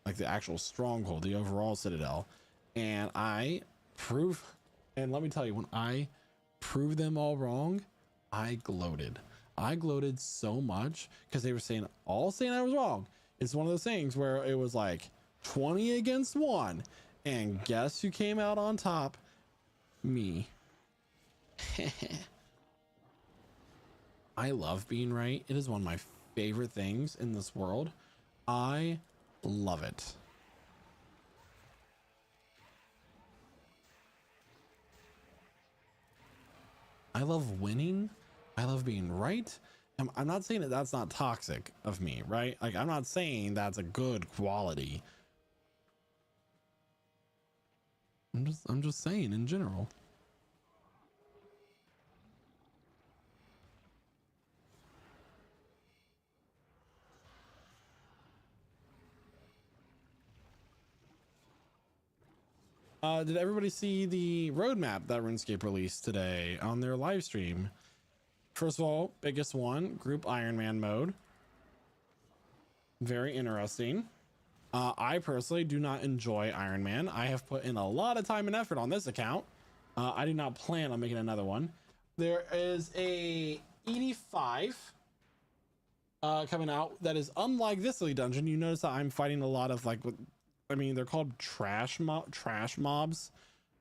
like the actual stronghold, the overall Citadel. And I prove, and let me tell you, when I prove them all wrong, I gloated so much because they were saying I was wrong. It's one of those things where it was like 20 against 1, and guess who came out on top? Me. I love being right. It is one of my favorite things in this world. I love it. I love winning. I love being right. I'm not saying that that's not toxic of me, right? Like, I'm not saying that's a good quality. I'm just saying in general. Did everybody see the roadmap that RuneScape released today on their live stream? First of all, biggest one, group Iron Man mode. Very interesting. I personally do not enjoy Iron Man. I have put in a lot of time and effort on this account. I do not plan on making another one. There is a ED5 coming out that is unlike this elite dungeon. You notice that I'm fighting a lot of like, I mean, they're called trash mobs.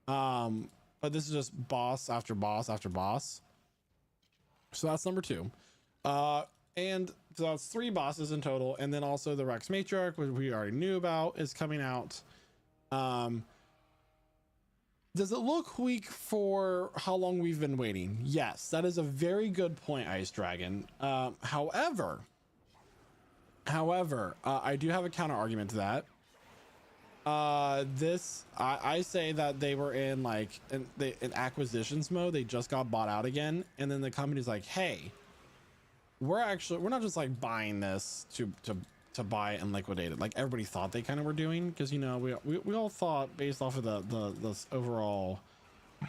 But this is just boss after boss after boss. So that's number 2. And so that's 3 bosses in total, and then also the Rex Matriarch, which we already knew about, is coming out. Does it look weak for how long we've been waiting? Yes, that is a very good point, Ice Dragon. However, I do have a counter argument to that. I say that they were in like in acquisitions mode. They just got bought out again, and then the company's like, hey, we're not just like buying this to buy it and liquidate it like everybody thought they kind of were doing, because you know we all thought, based off of the overall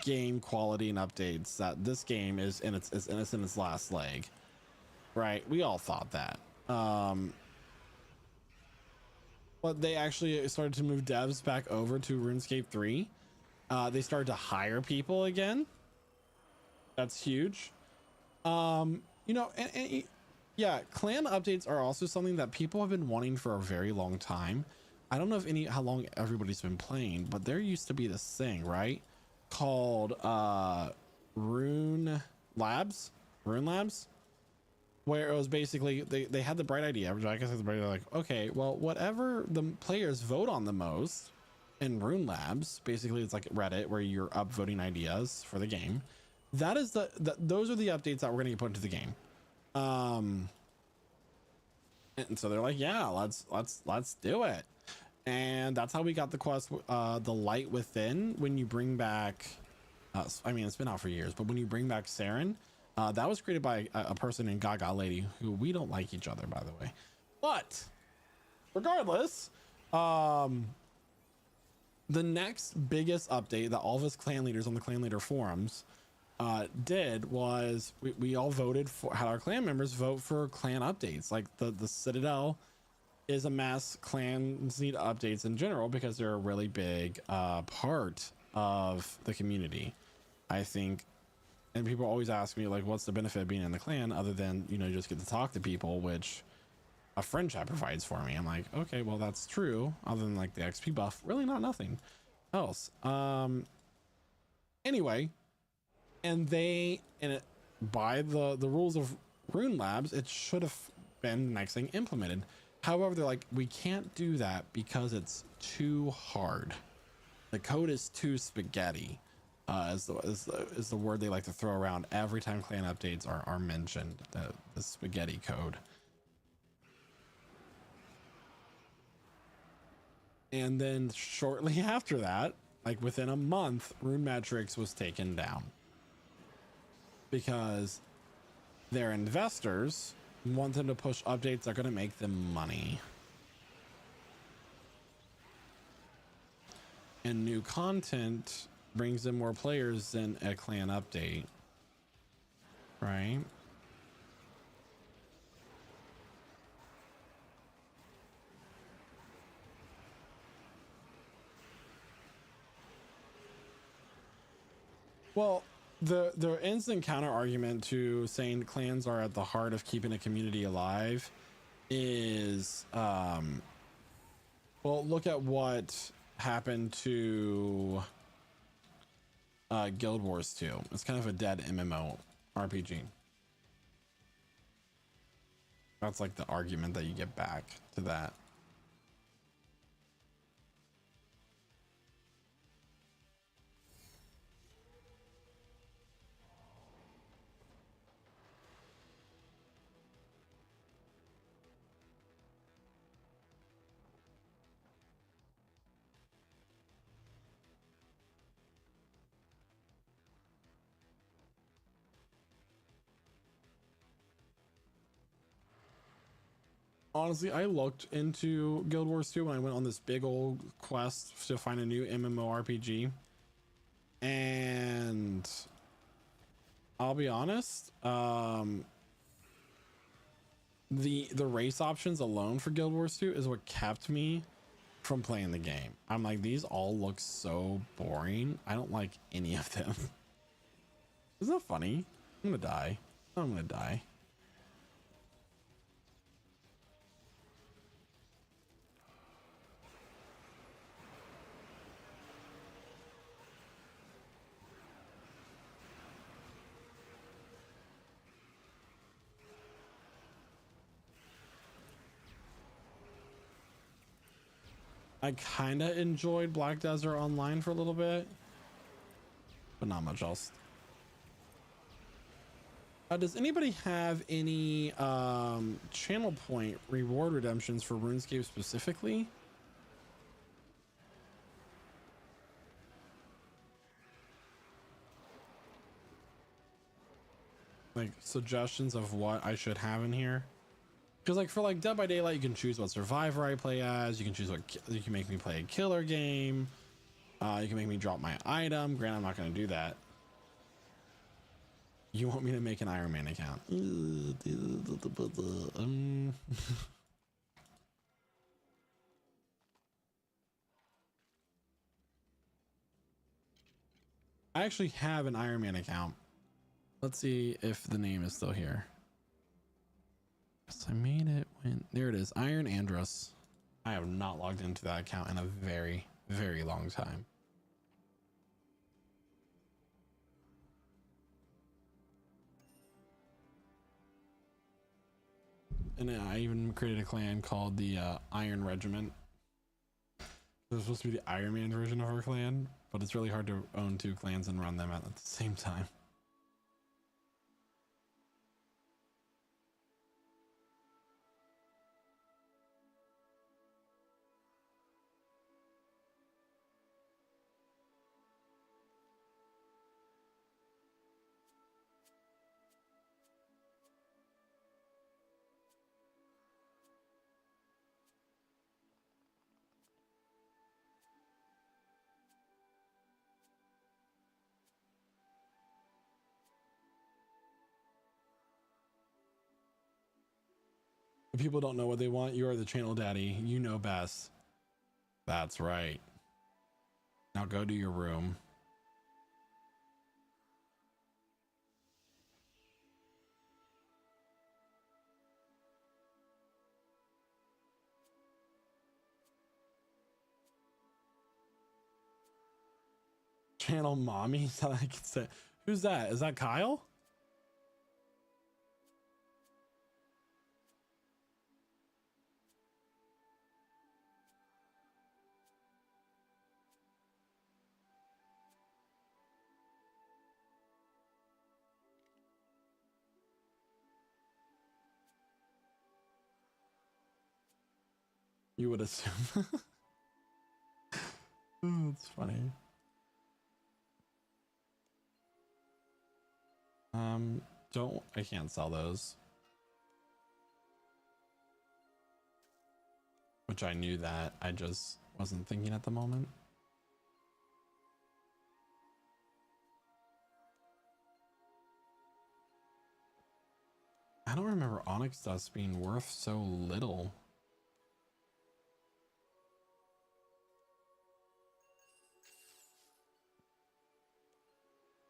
game quality and updates, that this game is in its last leg, right? We all thought that. But they actually started to move devs back over to RuneScape 3. They started to hire people again. That's huge. You know, and yeah, clan updates are also something that people have been wanting for a very long time. I don't know how long everybody's been playing, but there used to be this thing, right, called Rune Labs. where it was basically they had the bright idea, which I guess is bright, like, okay, well, whatever the players vote on the most in Rune Labs, basically it's like Reddit where you're upvoting ideas for the game. That is those are the updates that we're gonna get put into the game. And so they're like, yeah, let's do it. And that's how we got the quest, the Light Within. When you bring back, I mean, it's been out for years, but when you bring back Saren, that was created by a person named Gaga Lady, who we don't like each other, by the way. But regardless, the next biggest update that all of us clan leaders on the clan leader forums did was we all voted for, had our clan members vote for clan updates. Like the Citadel is a mess. Clans need updates in general because they're a really big part of the community, I think. And people always ask me, like, what's the benefit of being in the clan other than, you know, you just get to talk to people, which a friend chat provides for me. I'm like, okay, well, that's true. Other than like the XP buff, really not nothing else. Anyway, and by the rules of Rune Labs, it should have been the next thing implemented. However, they're like, we can't do that because it's too hard. The code is too spaghetti. Is the word they like to throw around every time clan updates are mentioned. The spaghetti code. And then shortly after that, like within a month, Rune Metrics was taken down because their investors want them to push updates that are going to make them money. And new content brings in more players than a clan update, right? Well, the instant counter argument to saying clans are at the heart of keeping a community alive is, well, look at what happened to Guild Wars 2. It's kind of a dead MMO RPG. That's like the argument that you get back to that. Honestly, I looked into Guild Wars 2 when I went on this big old quest to find a new MMORPG. And I'll be honest, the race options alone for Guild Wars 2 is what kept me from playing the game. I'm like, these all look so boring. I don't like any of them. Isn't that funny? I'm gonna die. I'm gonna die. I kind of enjoyed Black Desert Online for a little bit, but not much else. Does anybody have any channel point reward redemptions for RuneScape specifically? Like suggestions of what I should have in here? Because like for like Dead by Daylight, you can choose what survivor I play as. You can choose what you can make me play a killer game. You can make me drop my item. Granted, I'm not going to do that. You want me to make an Iron Man account? I actually have an Iron Man account. Let's see if the name is still here. I made it when there it is. Iron Andros. I have not logged into that account in a very, very long time. and I even created a clan called the Iron Regiment. It was supposed to be the Iron Man version of our clan, but it's really hard to own two clans and run them at the same time. If people don't know what they want, you are the channel daddy. You know best. That's right. Now go to your room. Channel mommy. So I can say, who's that? Is that Kyle? You would assume. Oh, that's funny. I can't sell those. Which I knew that. I just wasn't thinking at the moment. I don't remember onyx dust being worth so little.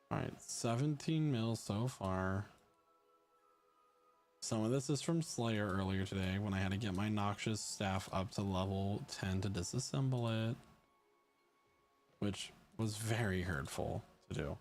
All right, 17 mil so far. Some of this is from Slayer earlier today when I had to get my noxious staff up to level 10 to disassemble it, which was very hurtful to do.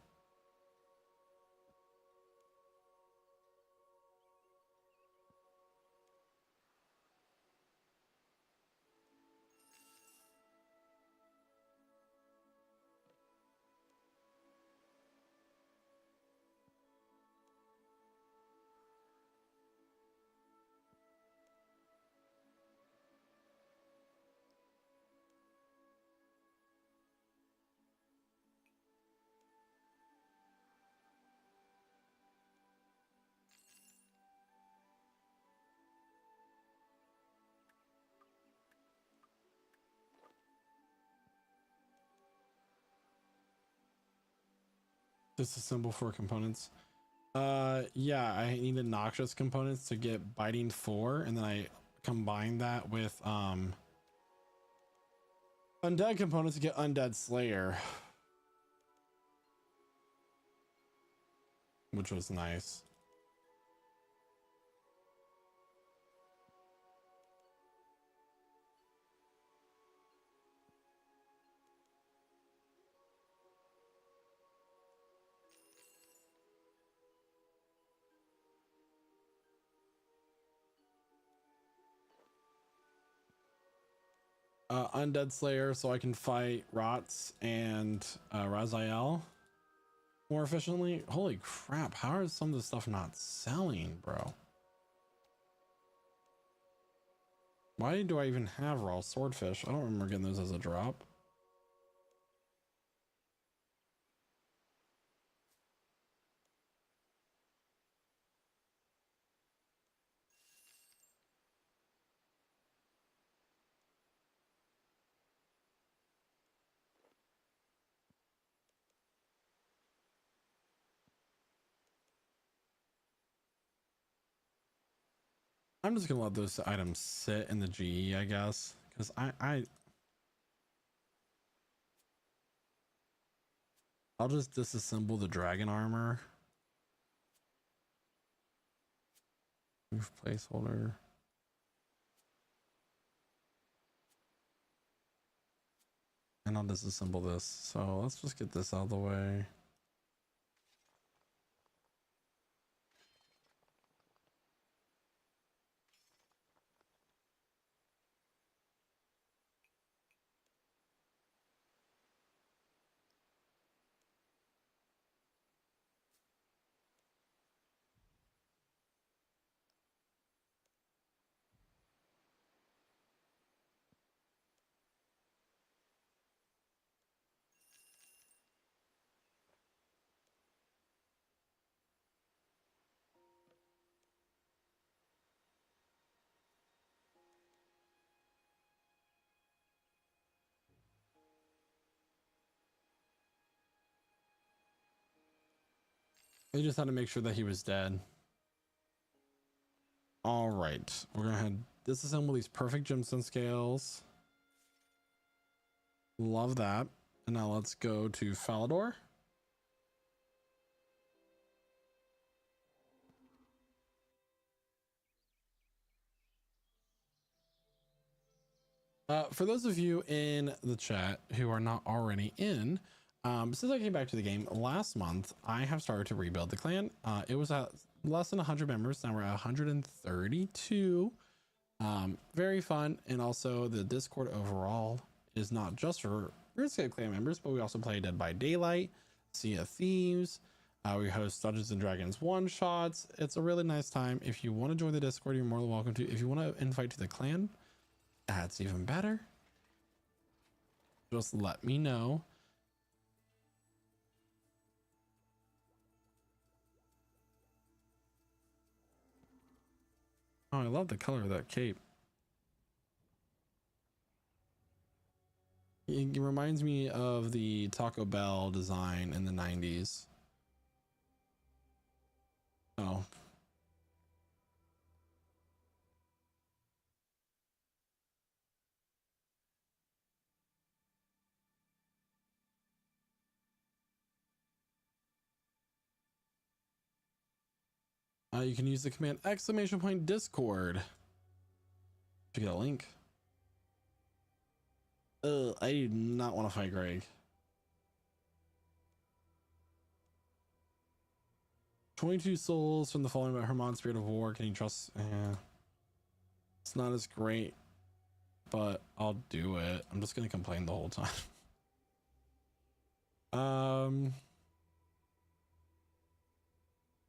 Disassemble 4 components. Yeah, I needed noxious components to get biting 4, and then I combined that with undead components to get undead slayer, which was nice. Undead Slayer so I can fight Rots and Raziel more efficiently. Holy crap, how is some of this stuff not selling, bro? Why do I even have raw swordfish? I don't remember getting those as a drop. I'm just gonna let those items sit in the GE, I guess, because I'll just disassemble the dragon armor. Move placeholder. And I'll disassemble this. So let's just get this out of the way. They just had to make sure that he was dead. All right, we're gonna head disassemble these perfect gemstone scales. Love that. And now let's go to Falador. For those of you in the chat who are not already in, since I came back to the game last month, I have started to rebuild the clan. It was at less than 100 members. Now we're at 132. Very fun. And also the Discord overall is not just for RuneScape clan members, but we also play Dead by Daylight, Sea of Thieves. We host Dungeons and Dragons one shots. It's a really nice time. If you want to join the Discord, you're more than welcome to. If you want to invite to the clan, that's even better. Just let me know. Oh, I love the color of that cape. It reminds me of the Taco Bell design in the 90s. Oh. You can use the command !Discord to get a link. I do not want to fight Greg. 22 souls from the falling by Hermon, Spirit of War. Can you trust? It's not as great, but I'll do it. I'm just gonna complain the whole time.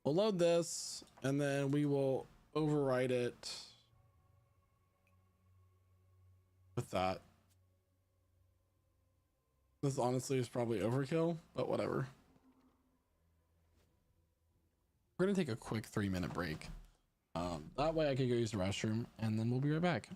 We'll load this and then we will override it with that. This honestly is probably overkill, but whatever. We're gonna take a quick 3-minute break. That way I can go use the restroom and then we'll be right back.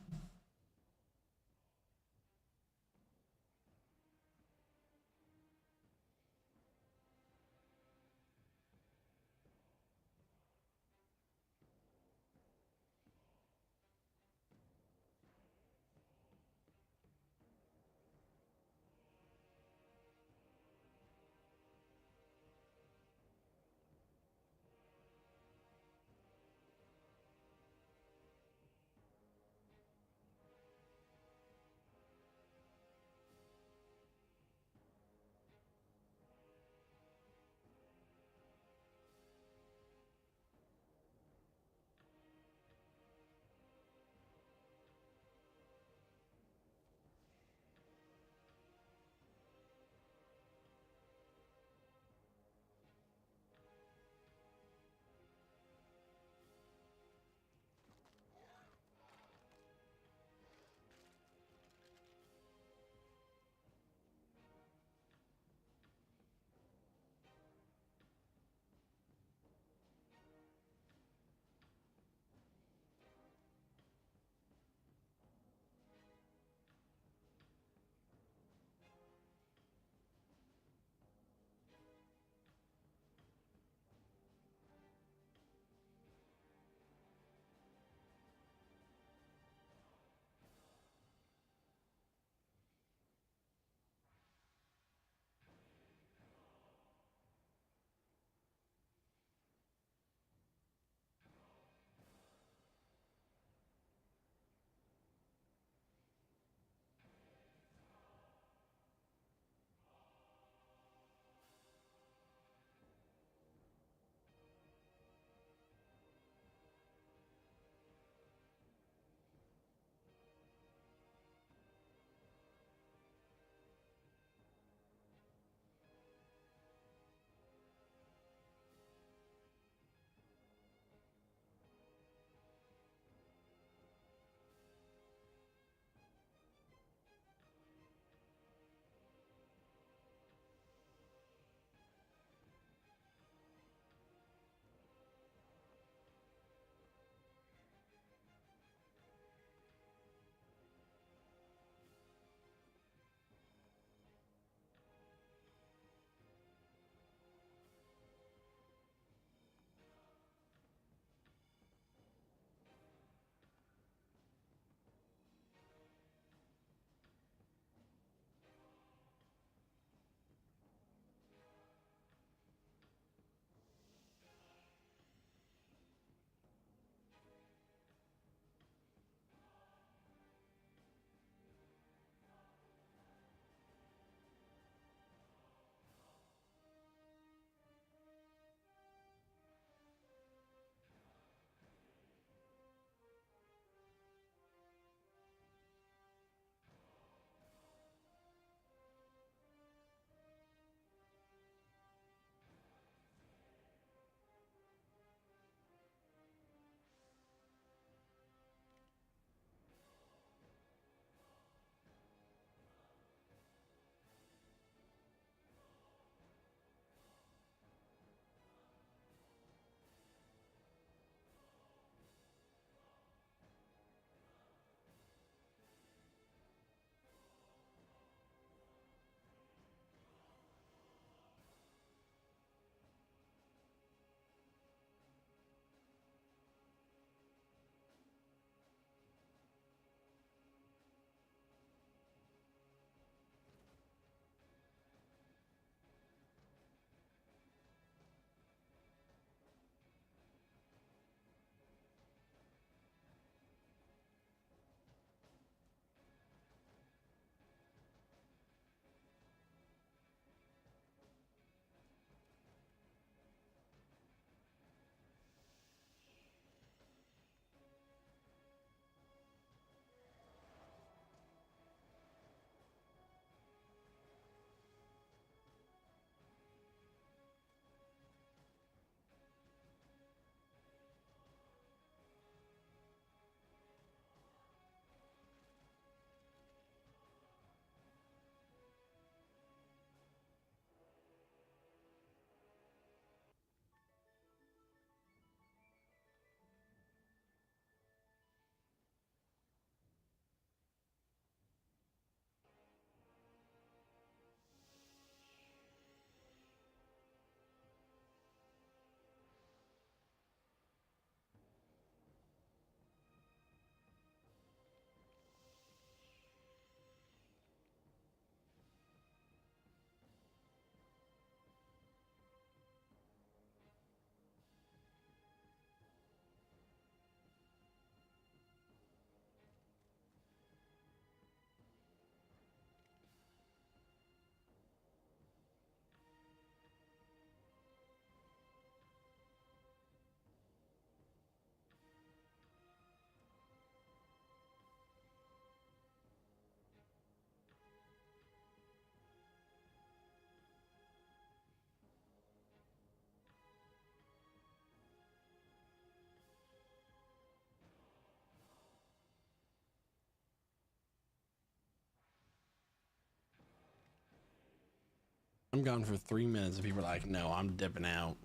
I'm gone for 3 minutes and people are like, no, I'm dipping out.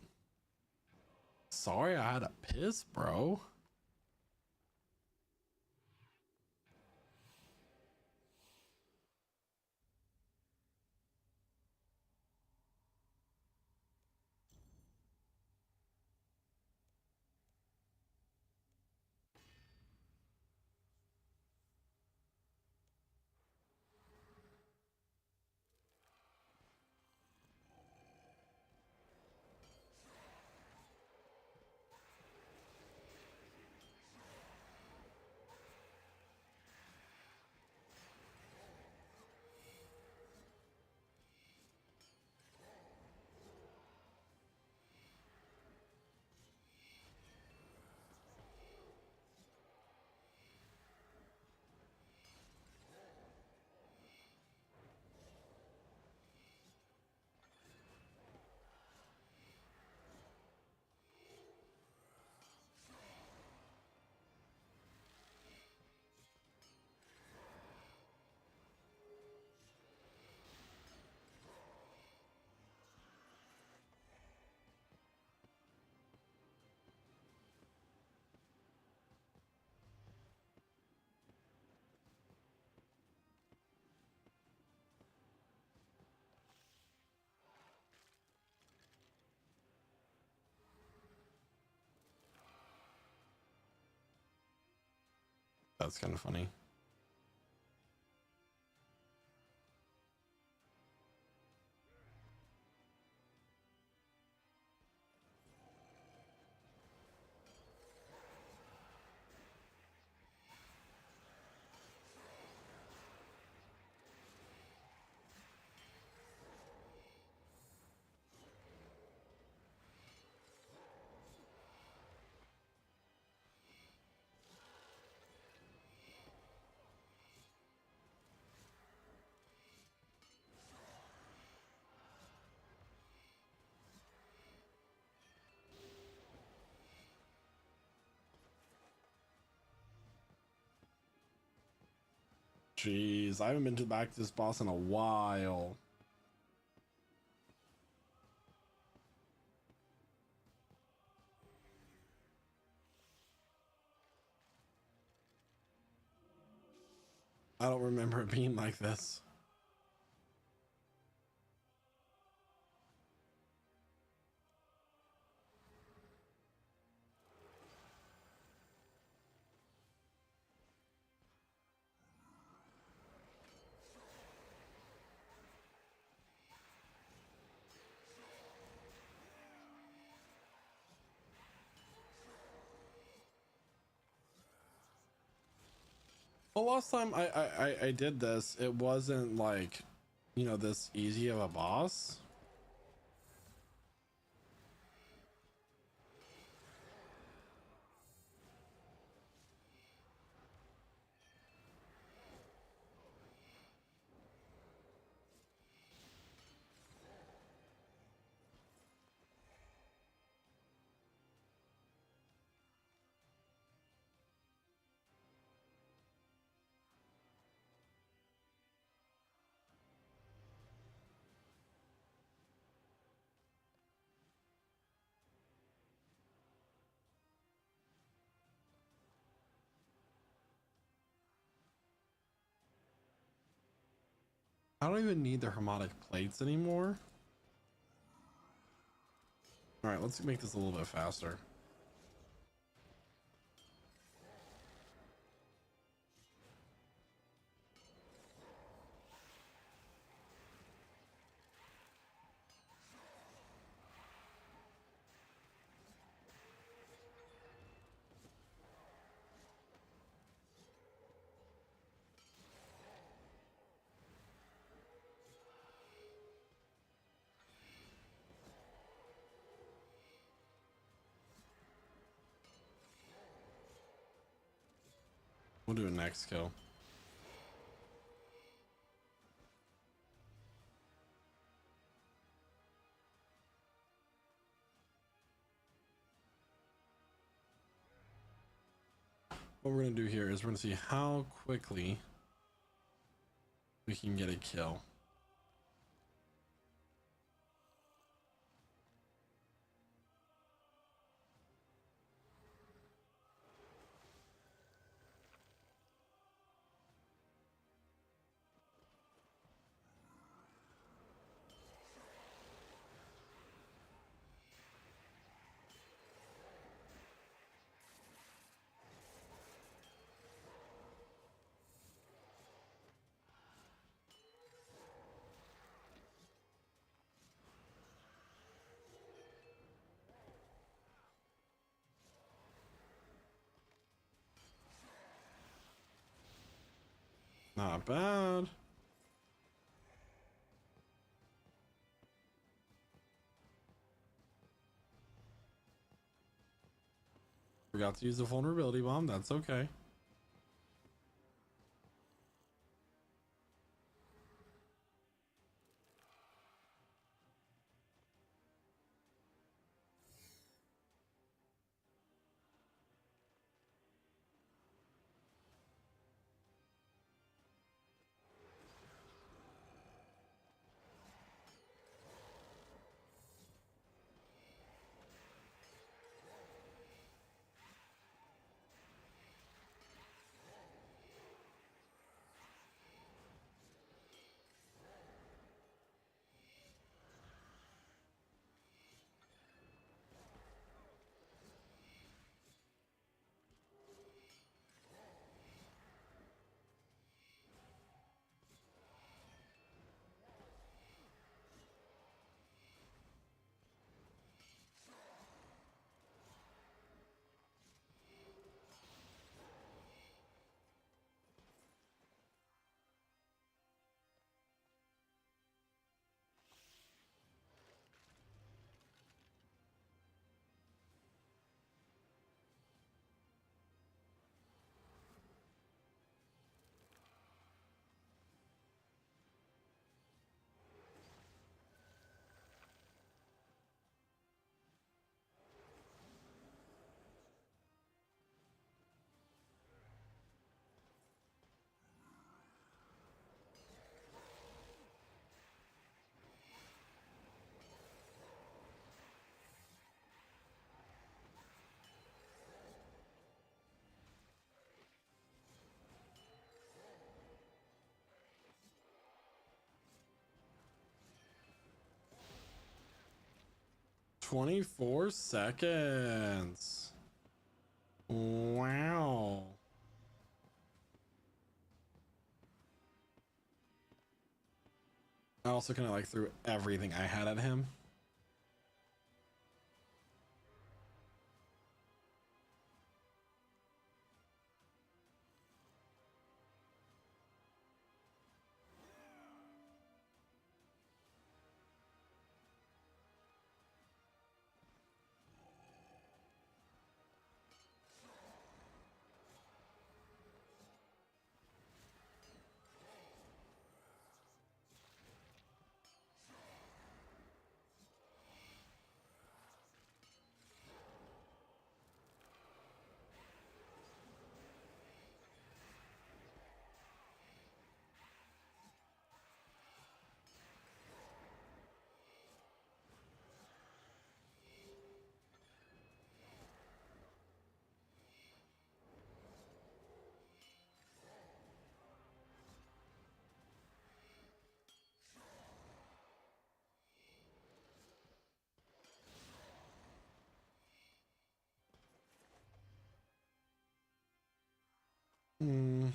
Sorry, I had a piss, bro. That's kind of funny. Jeez, I haven't been to back to this boss in a while. I don't remember it being like this. Well, last time I did this, it wasn't like, you know, this easy of a boss. I don't even need the harmonic plates anymore. All right, let's make this a little bit faster. We'll do a next kill. What we're gonna do here is we're gonna see how quickly we can get a kill. Not bad. Forgot to use the vulnerability bomb. That's okay. "24 seconds. Wow. I also kind of like threw everything I had at him. Hmm.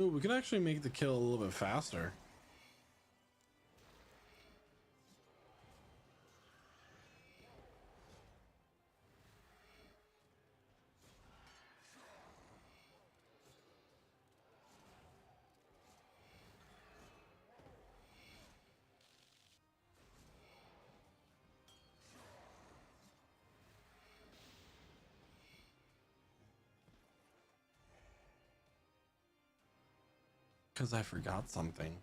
Ooh, we can actually make the kill a little bit faster. Because I forgot something.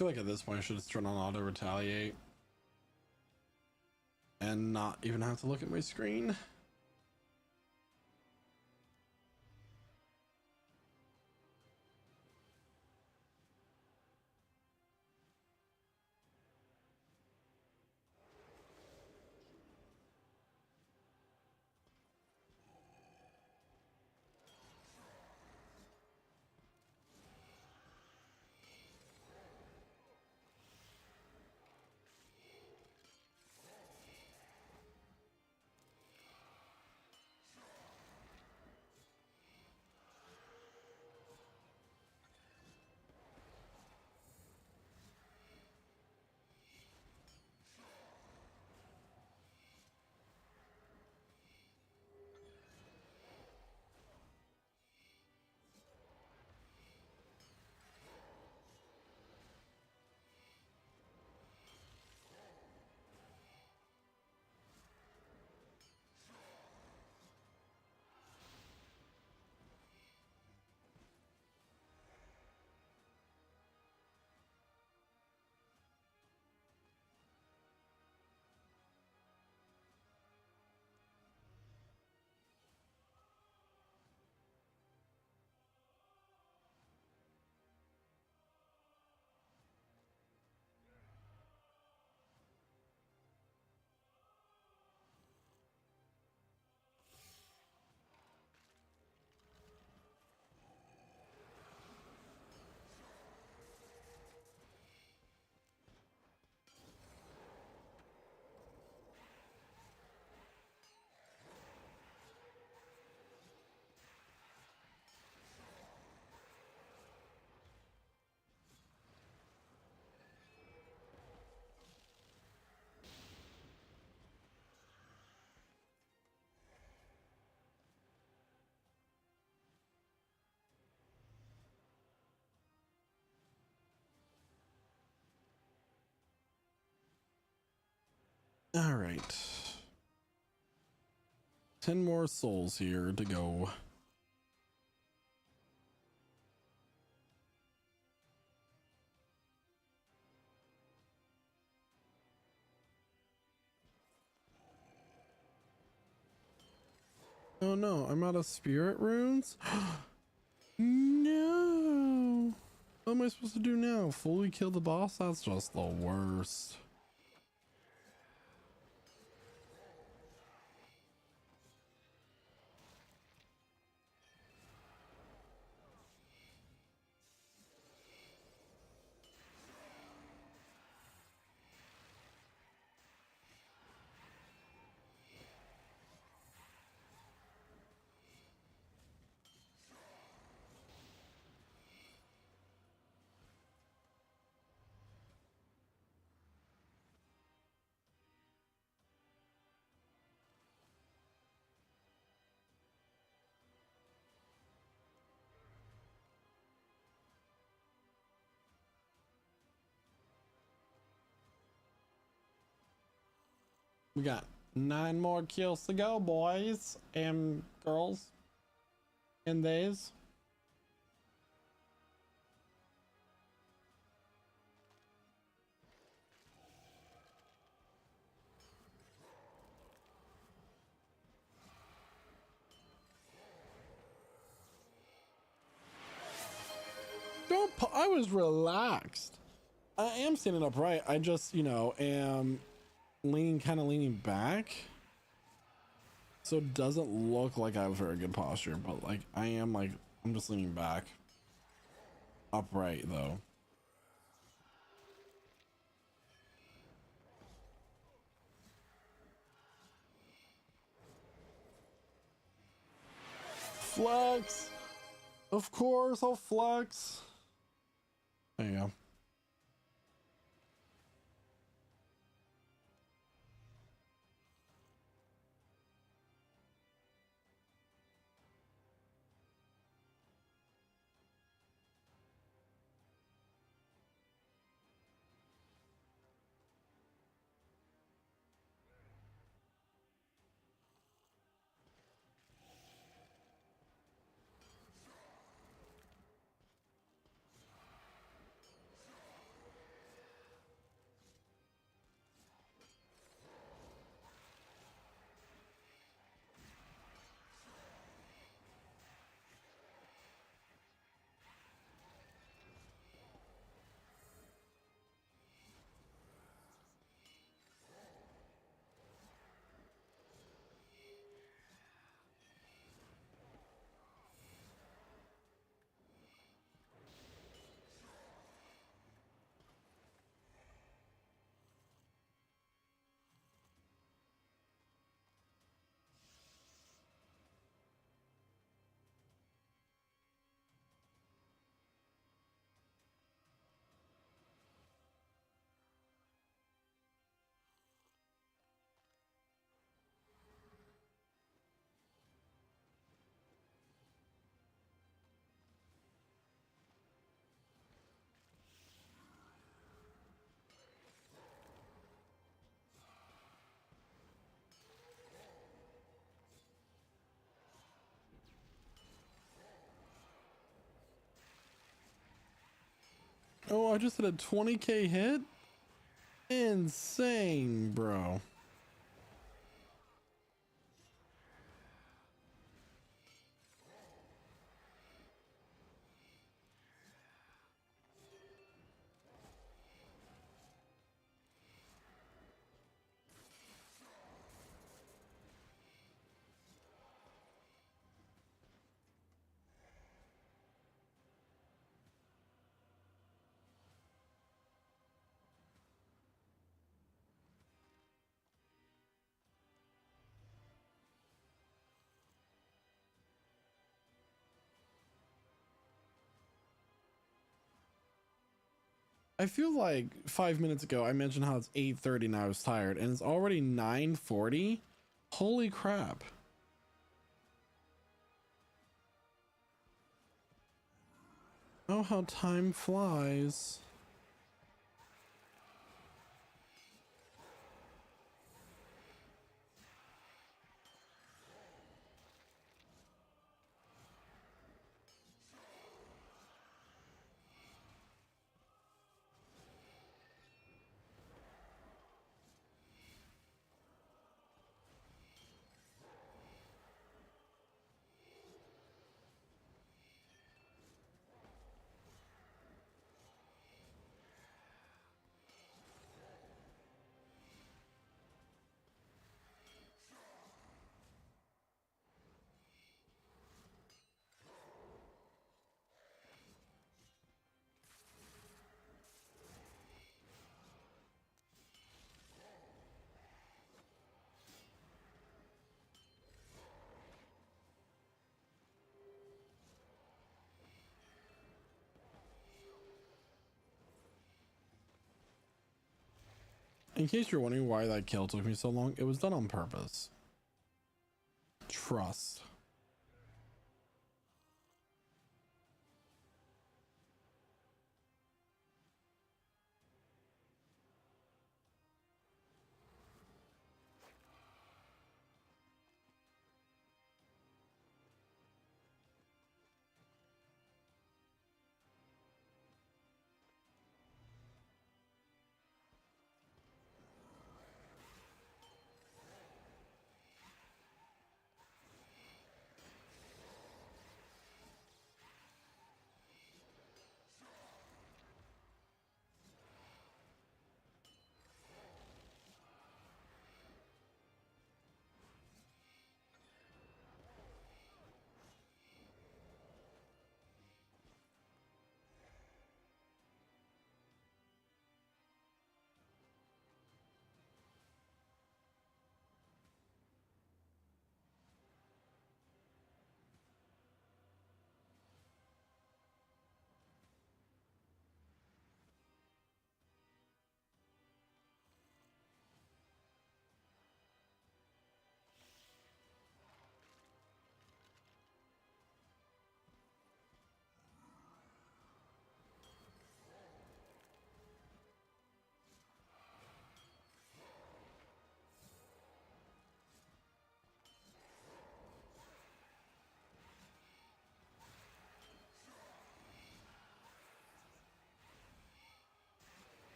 feel like at this point I should just turn on auto retaliate and not even have to look at my screen. All right. 10 more souls here to go. Oh no, I'm out of spirit runes? No. What am I supposed to do now? Fully kill the boss? That's just the worst. We got 9 more kills to go, boys and girls and theys. Don't I was relaxed. I am standing upright. I just, you know, am kind of leaning back. So it doesn't look like I have very good posture, but like I'm just leaning back. Upright though. Flex. Of course, I'll flex. There you go. Oh, I just hit a 20k hit? Insane, bro. I feel like 5 minutes ago I mentioned how it's 8:30 and I was tired, and it's already 9:40. Holy crap. Oh, how time flies. In case you're wondering why that kill took me so long, it was done on purpose. Trust.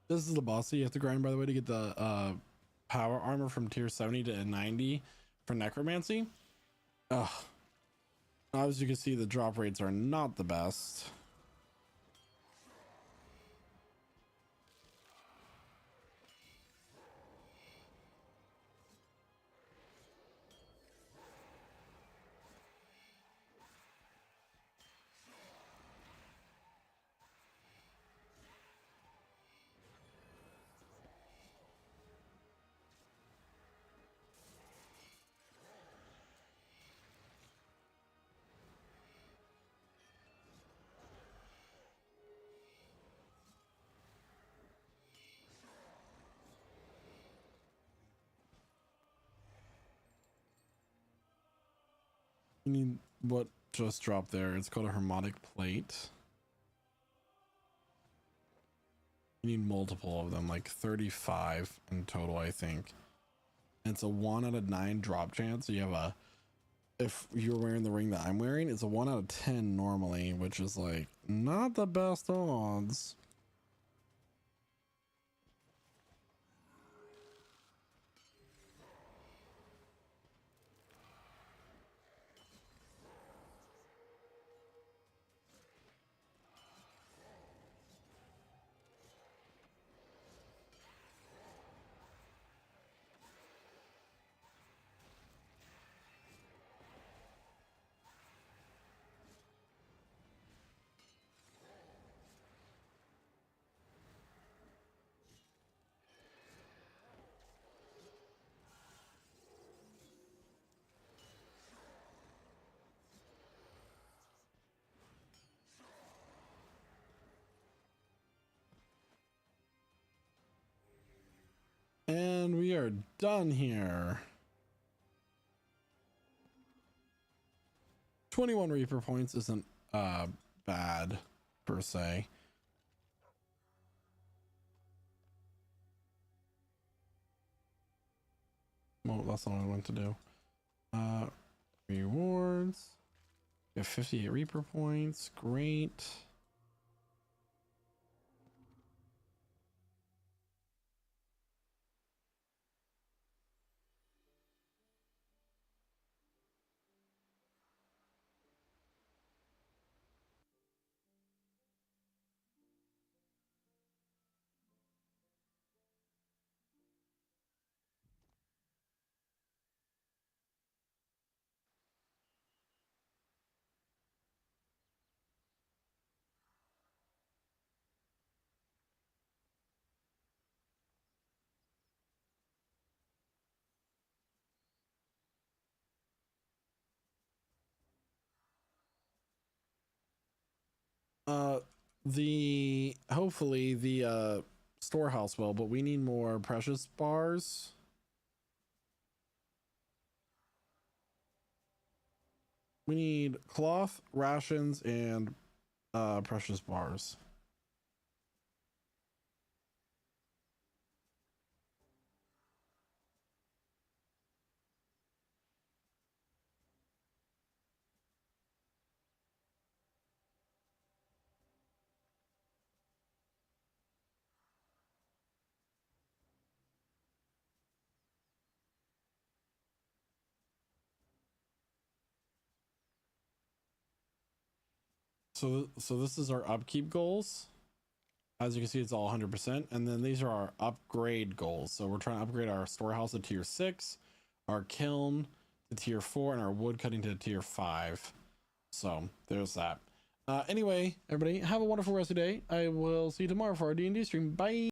This is the boss that you have to grind, by the way, to get the power armor from tier 70 to 90 for necromancy. Ugh. As you can see, the drop rates are not the best. You need what just dropped there. It's called a hermetic plate. You need multiple of them, like 35 in total, I think. And it's a 1 out of 9 drop chance. So you have a, if you're wearing the ring that I'm wearing, it's a 1 out of 10 normally, which is like not the best odds. And we are done here. 21 Reaper points isn't bad per se. Well, that's not what I want to do. Rewards. We have 58 Reaper points. Great. The hopefully the storehouse will, but we need more precious bars. We need cloth, rations, and precious bars. So this is our upkeep goals. As you can see, it's all 100%. And then these are our upgrade goals. So we're trying to upgrade our storehouse to tier 6, our kiln to tier 4, and our wood cutting to tier 5. So there's that. Anyway, everybody, have a wonderful rest of the day. I will see you tomorrow for our D&D stream. Bye.